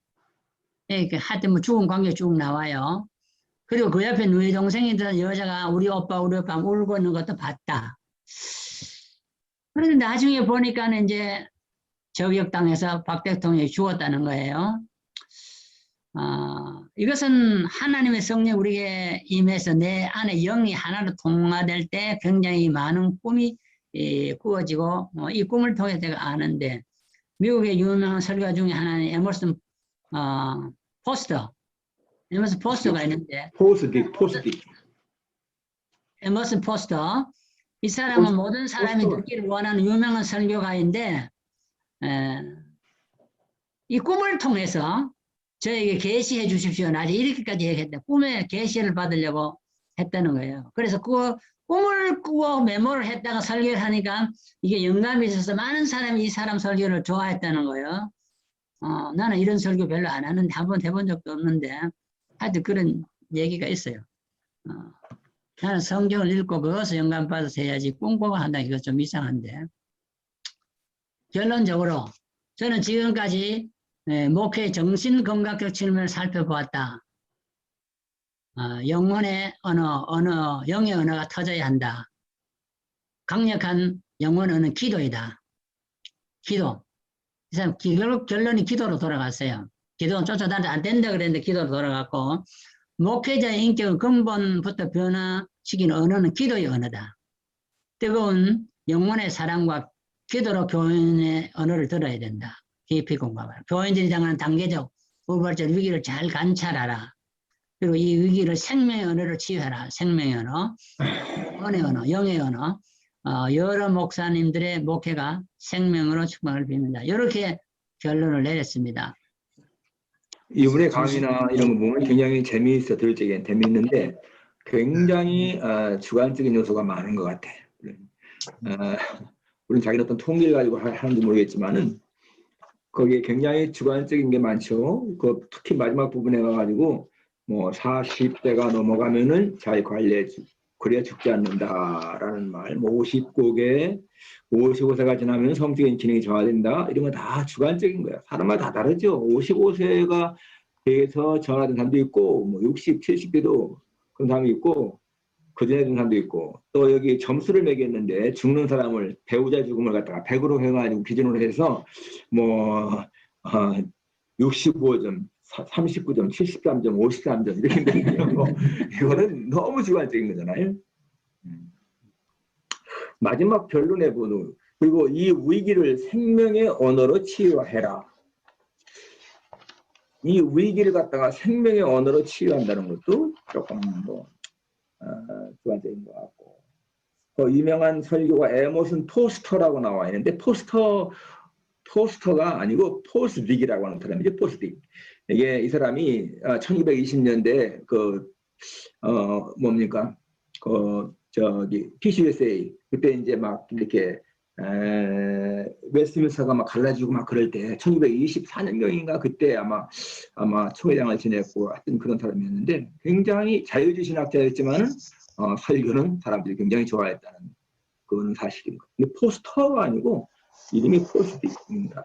하여튼 뭐 죽은 관계 쭉 나와요. 그리고 그 옆에 누이 동생이던 여자가 우리 오빠 울고 있는 것도 봤다. 그런데 나중에 보니까는 이제 저격당해서 박 대통령이 죽었다는 거예요. 이것은 하나님의 성령 우리에게 임해서 내 안에 영이 하나로 통화될 때 굉장히 많은 꿈이 꾸어지고 이 꿈을 통해 제가 아는데 미국의 유명한 설교가 중에 하나는 에머슨 포스터가 있는데 에머슨 포스터 이 사람은 모든 사람이 듣기를 원하는 유명한 설교가인데 이 꿈을 통해서 저에게 계시해 주십시오. 낮에 이렇게까지 얘기했다. 꿈에 계시를 받으려고 했다는 거예요. 그래서 그 꿈을 꾸고 메모를 했다가 설교를 하니까 이게 영감이 있어서 많은 사람이 이 사람 설교를 좋아했다는 거예요. 나는 이런 설교 별로 안 하는데 한번 해본 적도 없는데 하여튼 그런 얘기가 있어요. 나는 성경을 읽고 그것을 영감받아서 해야지 꿈꾸고 한다 이거 좀 이상한데 결론적으로 저는 지금까지 목회 정신건강적 측면을 살펴보았다. 영혼의 언어, 영의 언어가 터져야 한다. 강력한 영혼 언어는 기도이다. 기도. 이 사람 결론이 기도로 돌아갔어요. 기도는 쫓아다니지 안 된다 그랬는데 기도로 돌아갔고 목회자의 인격을 근본부터 변화시키는 언어는 기도의 언어다. 뜨거운 영혼의 사랑과 기도로 교인의 언어를 들어야 된다. 깊이 공감하라. 교인들이 당하는 단계적, 우발적 위기를 잘 관찰하라. 그리고 이 위기를 생명의 언어로 치유하라. 생명의 언어, 언의 언어, 영의 언어. 여러 목사님들의 목회가 생명으로 충만을 빕니다. 이렇게 결론을 내렸습니다. 이분의 강의나 이런 거 보면 굉장히 재미있어 들을 적엔 재미있는데 굉장히 주관적인 요소가 많은 것 같아. 우리는 자기는 어떤 통계를 가지고 하는지 모르겠지만은 거기에 굉장히 주관적인 게 많죠. 그 특히 마지막 부분에 가가지고 뭐 40대가 넘어가면은 잘 관리해 그래야 죽지 않는다라는 말. 뭐 55세가 지나면 성적인 기능이 저하된다. 이런 건 다 주관적인 거야. 사람마다 다 다르죠. 55세가 돼서 저하된 사람도 있고, 뭐 60, 70대도 그런 사람이 있고, 그전에 든 사람도 있고, 또 여기 점수를 매겼는데 죽는 사람을 배우자 죽음을 갖다가 100으로 해가지고 기준으로 해서 뭐 65점, 39점, 73점, 53점 이렇게 되는 거 이거는 너무 주관적인 거잖아요. 마지막 결론에 보는 그리고 이 위기를 생명의 언어로 치유해라. 이 위기를 갖다가 생명의 언어로 치유한다는 것도 조금 뭐 주관적인 것 같고 그 유명한 설교가 에머슨 포스터라고 나와 있는데 포스터가 아니고 포스딕이라고 하는 사람이죠. 포스딕. 이게 이 사람이 1920년대 뭡니까 저기 PCUSA 그때 이제 막 이렇게 웨스트민스터가 막 갈라지고 막 그럴 때 1924년경인가 그때 아마 총회장을 지냈고 하여튼 그런 사람이었는데 굉장히 자유주의 신학자였지만은 설교는 사람들이 굉장히 좋아했다는 그거는 사실입니다. 근데 포스터가 아니고 이름이 포스트입니다.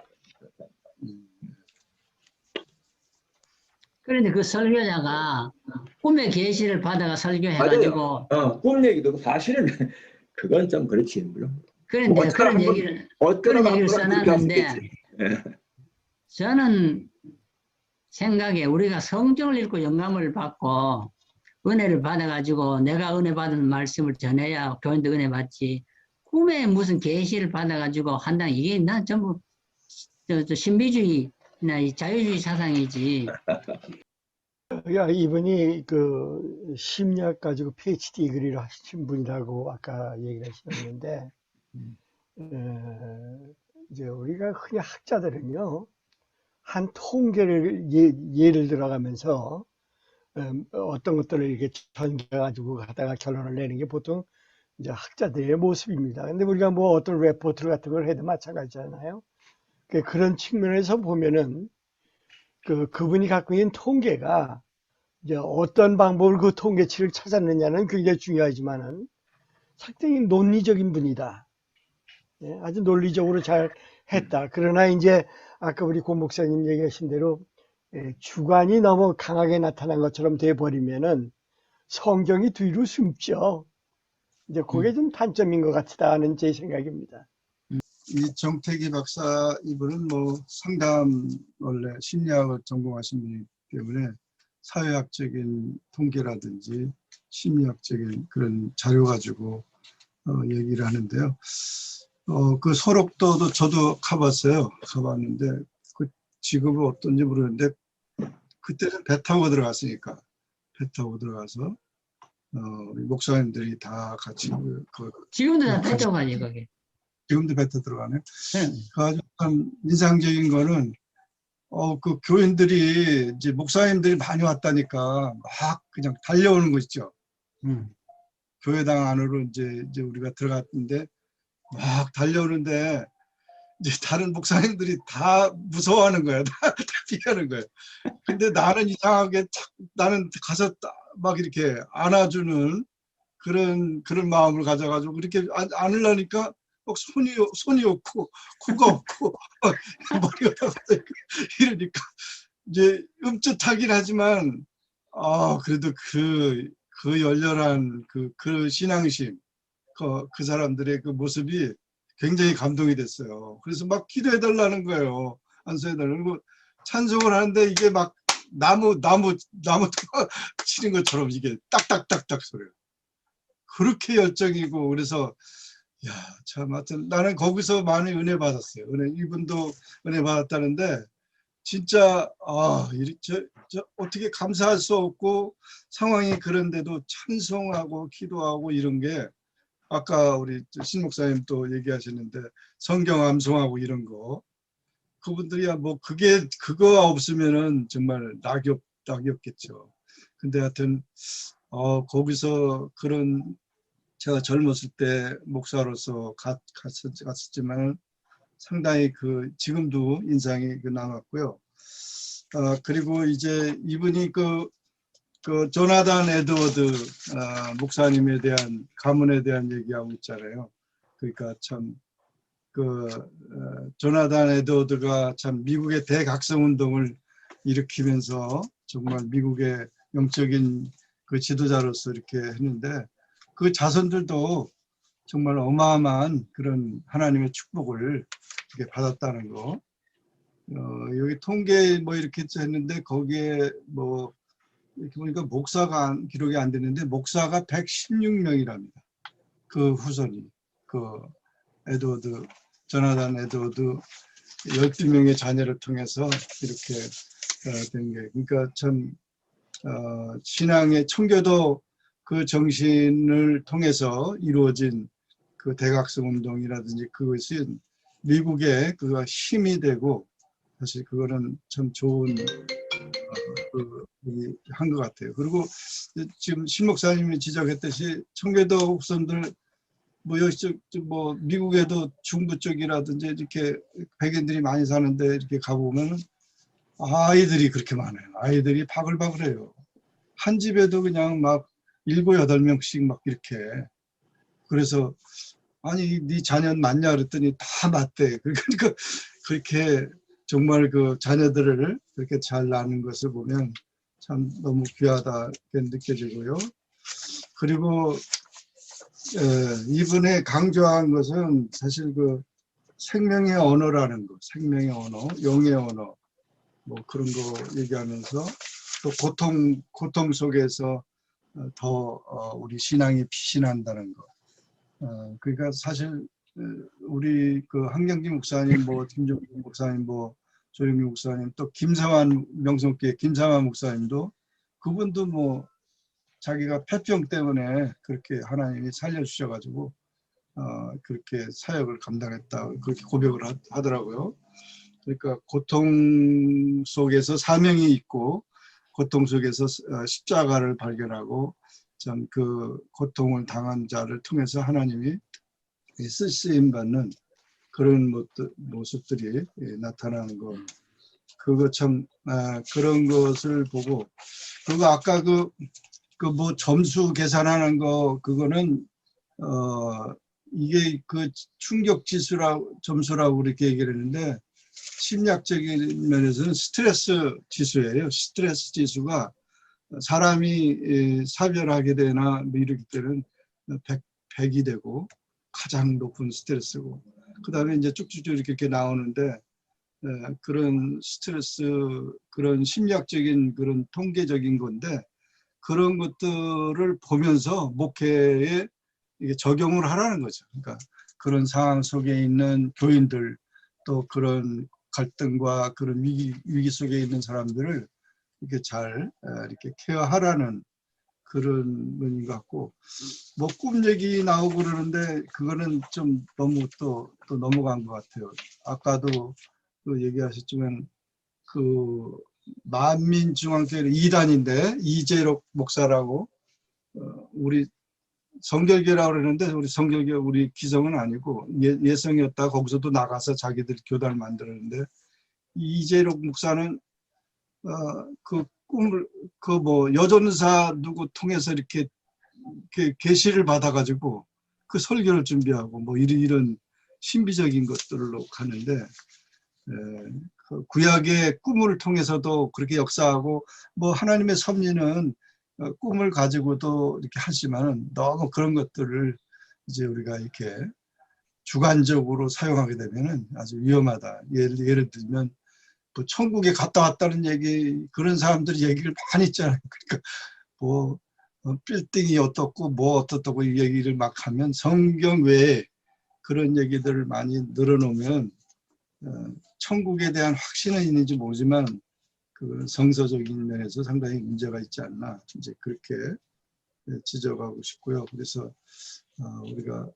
그런데 그 설교자가 꿈의 계시를 받아가 설교해가지고 꿈 얘기도 사실은 그건 좀 그렇지 물론. 그런데 뭐 그런 얘기를 써놨는데 저는 생각에 우리가 성경을 읽고 영감을 받고 은혜를 받아가지고 내가 은혜 받은 말씀을 전해야 교인도 은혜 받지 꿈에 무슨 계시를 받아가지고 한다 이게 난 전부 신비주의나 자유주의 사상이지. 야, 이분이 그 심리학 가지고 PhD 디그리를 하신 분이라고 아까 얘기를 하셨는데, 이제 우리가 흔히 학자들은요, 한 통계를 예를 들어가면서 어떤 것들을 이렇게 전개해가지고 하다가 결론을 내는 게 보통 이제 학자들의 모습입니다. 근데 우리가 뭐 어떤 레포트 같은 걸 해도 마찬가지잖아요. 그런 측면에서 보면은 그분이 갖고 있는 통계가 이제 어떤 방법으로 그 통계치를 찾았느냐는 굉장히 중요하지만은 상당히 논리적인 분이다. 예, 아주 논리적으로 잘 했다. 그러나 이제 아까 우리 고 목사님 얘기하신 대로 주관이 너무 강하게 나타난 것처럼 돼버리면은 성경이 뒤로 숨죠. 이제 그게 좀 단점인 것 같다는 제 생각입니다. 이 정태기 박사 이분은 뭐 상담 원래 심리학을 전공하신 분이기 때문에 사회학적인 통계라든지 심리학적인 그런 자료 가지고 얘기를 하는데요. 그 소록도도 저도 가봤어요. 가봤는데 그 지금은 어떤지 모르는데 그때는 배 타고 들어갔으니까 배 타고 들어가서 우리 목사님들이 다 같이 지금도 다 뺐다고 하지, 거기. 지금도 배 타고 들어가네. 네. 아주 참 인상적인 거는 그 교인들이 이제 목사님들이 많이 왔다니까 막 그냥 달려오는 거 있죠. 교회당 안으로 이제 우리가 들어갔는데 막 달려오는데 이제 다른 목사님들이 다 무서워하는 거야. 다 피하는 거야. 근데 나는 이상하게 나는 가서 막 이렇게 안아주는 그런 마음을 가져가지고 그렇게 안으려니까 막 손이 없고 코가 없고 머리가 다 이러니까 이제 끔찍하긴 하지만 그래도 그 열렬한 그 신앙심 그 사람들의 그 모습이 굉장히 감동이 됐어요. 그래서 막 기도해달라는 거예요. 안수해달라는 거. 찬송을 하는데 이게 막 나무 치는 것처럼 이게 딱딱딱딱 소리가. 그렇게 열정이고 그래서 야, 참 하여튼 나는 거기서 많이 은혜 받았어요. 이분도 은혜 받았다는데 진짜 저 어떻게 감사할 수 없고 상황이 그런데도 찬송하고 기도하고 이런 게 아까 우리 신 목사님 또 얘기하시는데 성경 암송하고 이런 거 그분들이야 뭐 그거 없으면은 정말 낙이었겠죠. 근데 하여튼 거기서 그런 제가 젊었을 때 목사로서 갔었지만 상당히 지금도 인상이 남았고요. 그리고 이제 이분이 그 조나단 에드워드 목사님에 대한 가문에 대한 얘기하고 있잖아요. 그러니까 참 조나단 에드워드가 참 미국의 대각성 운동을 일으키면서 정말 미국의 영적인 그 지도자로서 이렇게 했는데 그 자손들도 정말 어마어마한 그런 하나님의 축복을 이렇게 받았다는 거. 여기 통계 뭐 이렇게 했는데 거기에 뭐 이렇게 보니까 목사가 기록이 안 되는데 목사가 116명이랍니다. 그 후손이 조나단 에드워드 12명의 자녀를 통해서 이렇게 된 게 그러니까 참 신앙의 청교도 그 정신을 통해서 이루어진 그 대각성 운동이라든지 그것이 미국의 그가 힘이 되고 사실 그거는 참 좋은 한 것 같아요. 그리고 지금 신 목사님이 지적했듯이 청교도 후손들 뭐 여기 뭐 미국에도 중부 쪽이라든지 이렇게 백인들이 많이 사는데 이렇게 가보면 아이들이 그렇게 많아요. 아이들이 바글바글해요. 한 집에도 그냥 막 7, 8명씩 막 이렇게. 그래서 아니 네 자녀는 맞냐 그랬더니 다 맞대. 그러니까 그렇게 정말 그 자녀들을 그렇게 잘 낳는 것을 보면 참 너무 귀하다 느껴지고요. 그리고 이분의 강조한 것은 사실 그 생명의 언어라는 거, 생명의 언어, 영의 언어, 뭐 그런 거 얘기하면서 또 고통 속에서 더 우리 신앙이 피신한다는 거. 그러니까 사실 우리 그 한경지 목사님, 뭐 김종국 목사님, 뭐 조영규 목사님, 또 김상환 명성교회 김상환 목사님도 그분도 뭐 자기가 폐병 때문에 그렇게 하나님이 살려주셔가지고 그렇게 사역을 감당했다 그렇게 고백을 하더라고요. 그러니까 고통 속에서 사명이 있고 고통 속에서 십자가를 발견하고 참 그 고통을 당한 자를 통해서 하나님이 쓰임 받는 그런 모습들이 나타나는 거. 그거 참 그런 것을 보고, 그리고 아까 그 뭐 점수 계산하는 거, 그거는 이게 그 충격 지수라고, 점수라고 그렇게 얘기를 했는데, 심리학적인 면에서는 스트레스 지수예요. 스트레스 지수가 사람이 사별하게 되나 뭐 이렇게 때는 100이 되고 가장 높은 스트레스고, 그 다음에 이제 쭉쭉쭉 이렇게 나오는데, 그런 스트레스, 그런 심리학적인 그런 통계적인 건데, 그런 것들을 보면서 목회에 이게 적용을 하라는 거죠. 그러니까 그런 상황 속에 있는 교인들, 또 그런 갈등과 그런 위기 속에 있는 사람들을 이렇게 잘 이렇게 케어하라는 그런 면인 것 같고, 뭐 꿈 얘기 나오고 그러는데 그거는 좀 너무 또 넘어간 것 같아요. 아까도 그 얘기하셨지만 그 만민중앙교회 2단인데 이재록 목사라고, 우리 성결교라고 그러는데 우리 성결교 우리 기성은 아니고 예성이었다 거기서도 나가서 자기들 교단을 만들었는데, 이재록 목사는 그 꿈을 그 뭐 여전사 누구 통해서 이렇게 계시를 받아가지고 그 설교를 준비하고 뭐 이런 신비적인 것들로 가는데, 그 구약의 꿈을 통해서도 그렇게 역사하고, 뭐 하나님의 섭리는 꿈을 가지고도 이렇게 하지만 너무 그런 것들을 이제 우리가 이렇게 주관적으로 사용하게 되면은 아주 위험하다. 예를 들면 뭐 천국에 갔다 왔다는 얘기, 그런 사람들이 얘기를 많이 했잖아요. 그러니까 뭐 빌딩이 어떻고 뭐 어떻다고 이 얘기를 막 하면 성경 외에 그런 얘기들을 많이 늘어놓으면 천국에 대한 확신은 있는지 모르지만 그 성서적인 면에서 상당히 문제가 있지 않나, 이제 그렇게 지적하고 싶고요. 그래서 우리가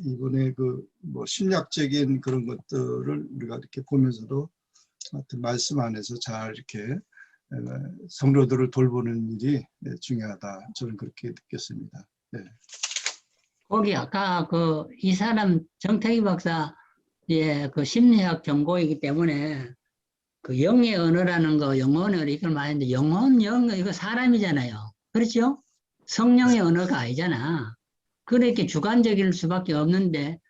이번에 그 뭐 심리학적인 그런 것들을 우리가 이렇게 보면서도 하여튼 말씀 안에서 잘 이렇게 성도들을 돌보는 일이 중요하다. 저는 그렇게 느꼈습니다. 네. 거기 아까 그 이 사람 정태기 박사 그 심리학 전공이기 때문에 그 영의 언어라는 거, 영혼을 이걸 말했는데 영혼, 이거 사람이잖아요. 그렇죠? 성령의 언어가 아니잖아. 그렇게 주관적일 수밖에 없는데,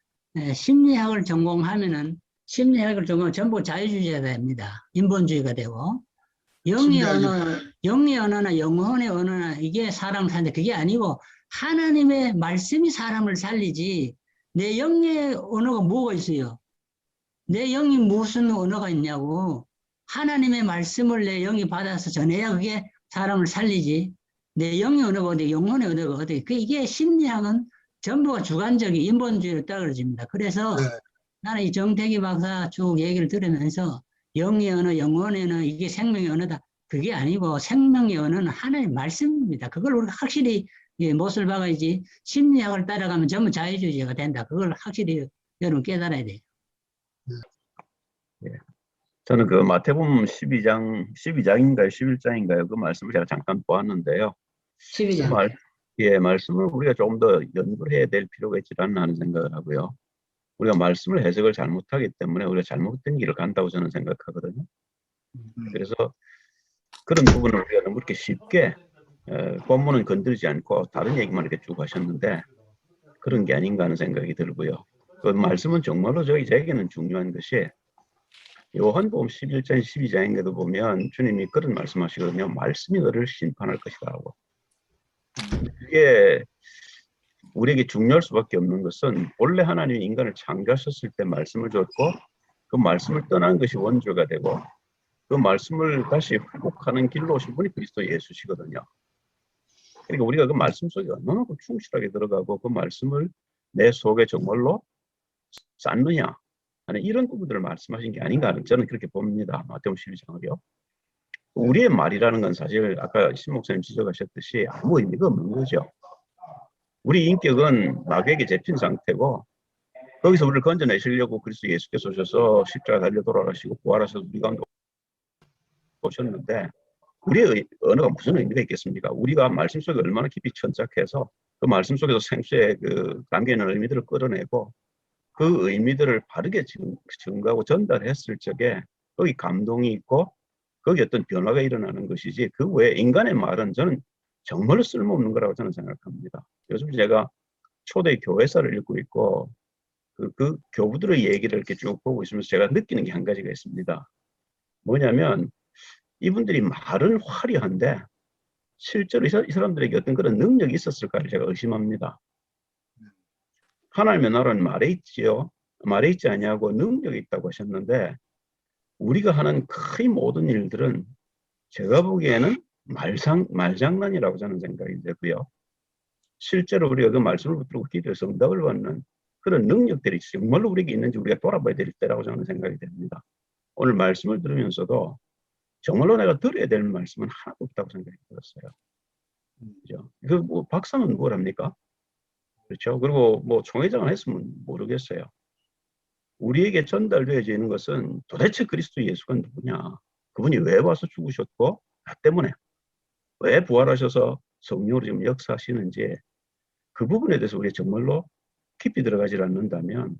심리학을 전공하면은 심리학을 전공하면 전부 자유주의가 됩니다. 인본주의가 되고. 영의 언어나 영혼의 언어나 이게 사람을 사는데 그게 아니고 하나님의 말씀이 사람을 살리지, 내 영의 언어가 뭐가 있어요? 내 영이 무슨 언어가 있냐고. 하나님의 말씀을 내 영이 받아서 전해야 그게 사람을 살리지. 내 영의 언어가 어디, 영혼의 언어가 어디. 이게 심리학은 전부가 주관적인 인본주의로 떨어집니다. 그래서 네. 나는 이 정태기 박사 쭉 얘기를 들으면서 영의 언어, 영혼의 언어, 이게 생명의 언어다. 그게 아니고 생명의 언어는 하나님의 말씀입니다. 그걸 우리가 확실히 못을 박아야지. 심리학을 따라가면 전부 자유주의가 된다. 그걸 확실히 여러분 깨달아야 돼요. 예. 저는 그 마태복음 12장인가요? 11장인가요? 그 말씀을 제가 잠깐 보았는데요. 12장. 말씀을 우리가 조금 더 연구를 해야 될 필요가 있지 않나 하는 생각을 하고요. 우리가 말씀을 해석을 잘못하기 때문에 우리가 잘못된 길을 간다고 저는 생각하거든요. 그래서 그런 부분을 우리가 너무 이렇게 쉽게 본문은 건드리지 않고 다른 얘기만 이렇게 쭉 하셨는데 그런 게 아닌가 하는 생각이 들고요. 그 말씀은 정말로 저에게는 중요한 것이 요한복음 11장, 12장인데도 보면 주님이 그런 말씀하시거든요. 말씀이 너를 심판할 것이다 하고. 이게 우리에게 중요할 수밖에 없는 것은 원래 하나님이 인간을 창조하셨을 때 말씀을 줬고 그 말씀을 떠난 것이 원죄가 되고 그 말씀을 다시 회복하는 길로 오신 분이 그리스도 예수시거든요. 그러니까 우리가 그 말씀 속에 얼마나 충실하게 들어가고 그 말씀을 내 속에 정말로 쌓느냐 하는 이런 부분들을 말씀하신 게 아닌가 하는 저는 그렇게 봅니다. 마태복음 12장을요. 우리의 말이라는 건 사실 아까 신 목사님 지적하셨듯이 아무 의미가 없는 거죠. 우리 인격은 마귀에게 잡힌 상태고 거기서 우리를 건져내시려고 그리스도 예수께서 오셔서 십자가 달려 돌아가시고 부활하셔서 우리 가운데 오셨는데 우리의 언어가 무슨 의미가 있겠습니까? 우리가 말씀 속에 얼마나 깊이 천착해서 그 말씀 속에서 생수의 그 담겨 있는 의미들을 끌어내고 그 의미들을 바르게 증거하고 전달했을 적에 거기 감동이 있고 거기 어떤 변화가 일어나는 것이지 그 외에 인간의 말은 저는 정말로 쓸모없는 거라고 저는 생각합니다. 요즘 제가 초대 교회사를 읽고 있고 그 교부들의 얘기를 이렇게 쭉 보고 있으면서 제가 느끼는 게 한 가지가 있습니다. 뭐냐면 이분들이 말은 화려한데 실제로 이 사람들에게 어떤 그런 능력이 있었을까를 제가 의심합니다. 하나님의 나라는 말에 있지요. 말에 있지 아니하고 능력이 있다고 하셨는데 우리가 하는 거의 모든 일들은 제가 보기에는 말장난이라고 저는 생각이 되고요. 실제로 우리가 그 말씀을 붙들고 기도해서 응답을 받는 그런 능력들이 정말로 우리에게 있는지 우리가 돌아봐야 될 때라고 저는 생각이 됩니다. 오늘 말씀을 들으면서도 정말로 내가 들어야 될 말씀은 하나도 없다고 생각이 들었어요. 그죠? 뭐 박사는 뭘 합니까? 그렇죠? 그리고 뭐 총회장을 했으면 모르겠어요. 우리에게 전달되어지는 것은 도대체 그리스도 예수가 누구냐? 그분이 왜 와서 죽으셨고 나 때문에 왜 부활하셔서 성령으로 지금 역사하시는지 그 부분에 대해서 우리가 정말로 깊이 들어가지 않는다면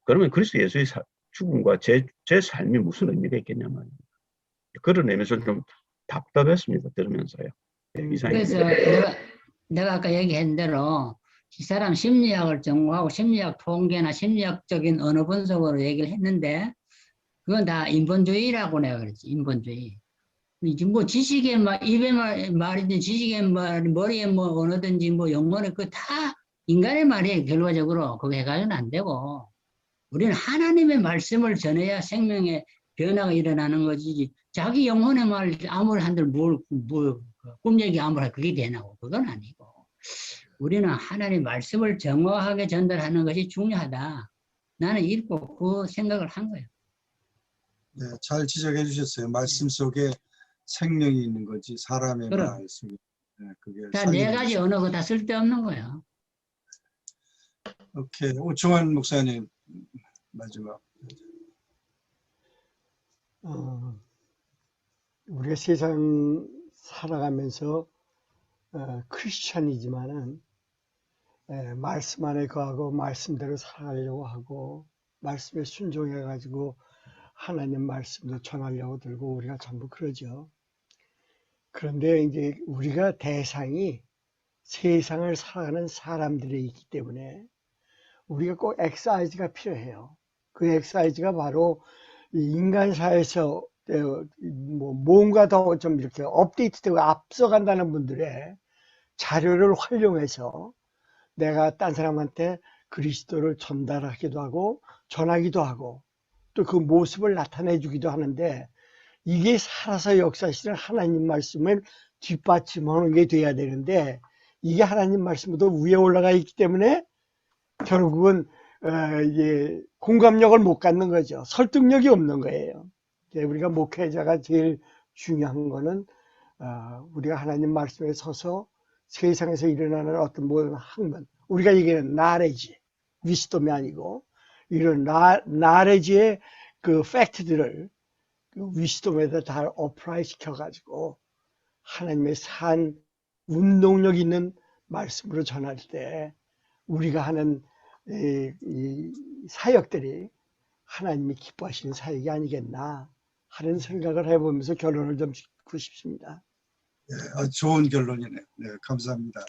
그러면 그리스도 예수의 죽음과 제 삶이 무슨 의미가 있겠냐 말입니다. 그런 의미에서 좀 답답했습니다. 들으면서요. 그래서 내가 아까 얘기한 대로 이 사람 심리학을 전공하고 심리학 통계나 심리학적인 언어 분석으로 얘기를 했는데 그건 다 인본주의라고 내가 그랬지. 인본주의. 뭐 지식의 입에 말이든 지식의 말, 머리에 뭐 언어든지 뭐 영어는 그 다 인간의 말이에요. 결과적으로 그거 해가지고는 안 되고 우리는 하나님의 말씀을 전해야 생명의 변화가 일어나는 거지. 자기 영혼의 말 아무리 한들 꿈 얘기 아무리 그게 되나고 그건 아니고 우리는 하나님 말씀을 정확하게 전달하는 것이 중요하다. 나는 읽고 그 생각을 한 거예요. 네, 잘 지적해 주셨어요. 말씀 속에 생명이 있는 거지 사람의 그럼. 말 속에. 네, 그게 다 네 가지 언어가 다 쓸데없는 거예요. 오케이. 오충환 목사님 마지막. 우리가 세상 살아가면서 크리스찬이지만은 말씀 안에 거하고 말씀대로 살아가려고 하고 말씀에 순종해 가지고 하나님 말씀도 전하려고 들고 우리가 전부 그러죠. 그런데 이제 우리가 대상이 세상을 살아가는 사람들이 있기 때문에 우리가 꼭 엑사이즈가 필요해요. 그 엑사이즈가 바로 인간사에서 뭐 뭔가 더 좀 이렇게 업데이트되고 앞서간다는 분들의 자료를 활용해서 내가 딴 사람한테 그리스도를 전달하기도 하고 전하기도 하고 또 그 모습을 나타내 주기도 하는데 이게 살아서 역사하시는 하나님 말씀을 뒷받침하는 게 돼야 되는데 이게 하나님 말씀보다 위에 올라가 있기 때문에 결국은 이게 공감력을 못 갖는 거죠. 설득력이 없는 거예요. 우리가 목회자가 제일 중요한 거는 우리가 하나님 말씀에 서서 세상에서 일어나는 어떤 모든 학문, 우리가 얘기하는 나레지, 위스덤이 아니고 이런 나레지의 그 팩트들을 그 위스덤에다 다 어플라이 시켜가지고 하나님의 산 운동력 있는 말씀으로 전할 때 우리가 하는 이 사역들이 하나님이 기뻐하시는 사역이 아니겠나 하는 생각을 해보면서 결론을 좀 짓고 싶습니다. 네, 아주 좋은 결론이네요. 네, 감사합니다.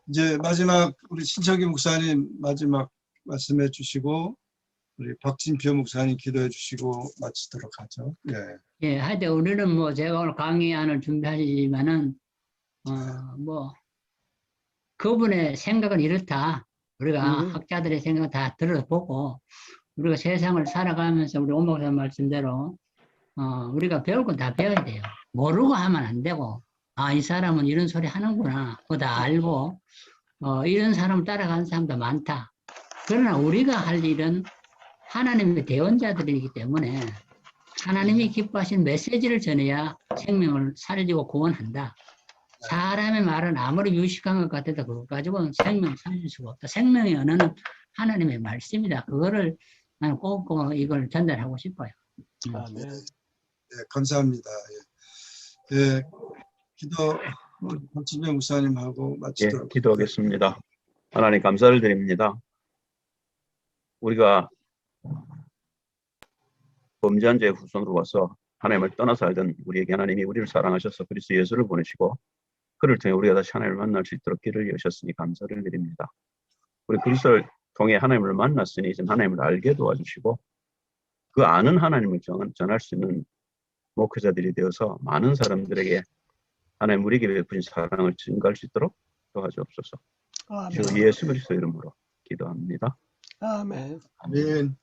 이제 마지막 우리 신창기 목사님 마지막 말씀해 주시고 우리 박진표 목사님 기도해 주시고 마치도록 하죠. 네. 예, 하여튼 우리는 뭐 제가 오늘 강의안을 준비하지만은 뭐 그분의 생각은 이렇다. 우리가 학자들의 생각 다 들어보고 우리가 세상을 살아가면서 우리 오 목사 말씀대로 우리가 배울 건 다 배워야 돼요. 모르고 하면 안 되고 이 사람은 이런 소리 하는구나. 그거 다 알고 이런 사람을 따라가는 사람도 많다. 그러나 우리가 할 일은 하나님의 대언자들이기 때문에 하나님이 기뻐하신 메시지를 전해야 생명을 살리고 구원한다. 사람의 말은 아무리 유식한 것 같아도 그것 가지고는 생명을 살릴 수가 없다. 생명의 언어는 하나님의 말씀이다. 그거를 나는 꼭 이걸 전달하고 싶어요. 아멘. 네, 감사합니다. 예. 예, 기도 박진영 목사님하고 예, 마치도록 기도하겠습니다. 하나님 감사를 드립니다. 우리가 범죄한 자의 후손으로 와서 하나님을 떠나 살던 우리에게 하나님이 우리를 사랑하셔서 그리스도 예수를 보내시고 그를 통해 우리가 다시 하나님을 만날 수 있도록 길을 여셨으니 감사를 드립니다. 우리 그리스도를 통해 하나님을 만났으니 이제 하나님을 알게 도와주시고 그 아는 하나님을 전할 수 있는 목회자들이 되어서 많은 사람들에게 하나님 우리에게 베푸신 사랑을 증가할 수 있도록 도와주옵소서. 아멘. 주 예수 그리스도 이름으로 기도합니다. 아멘. 아멘.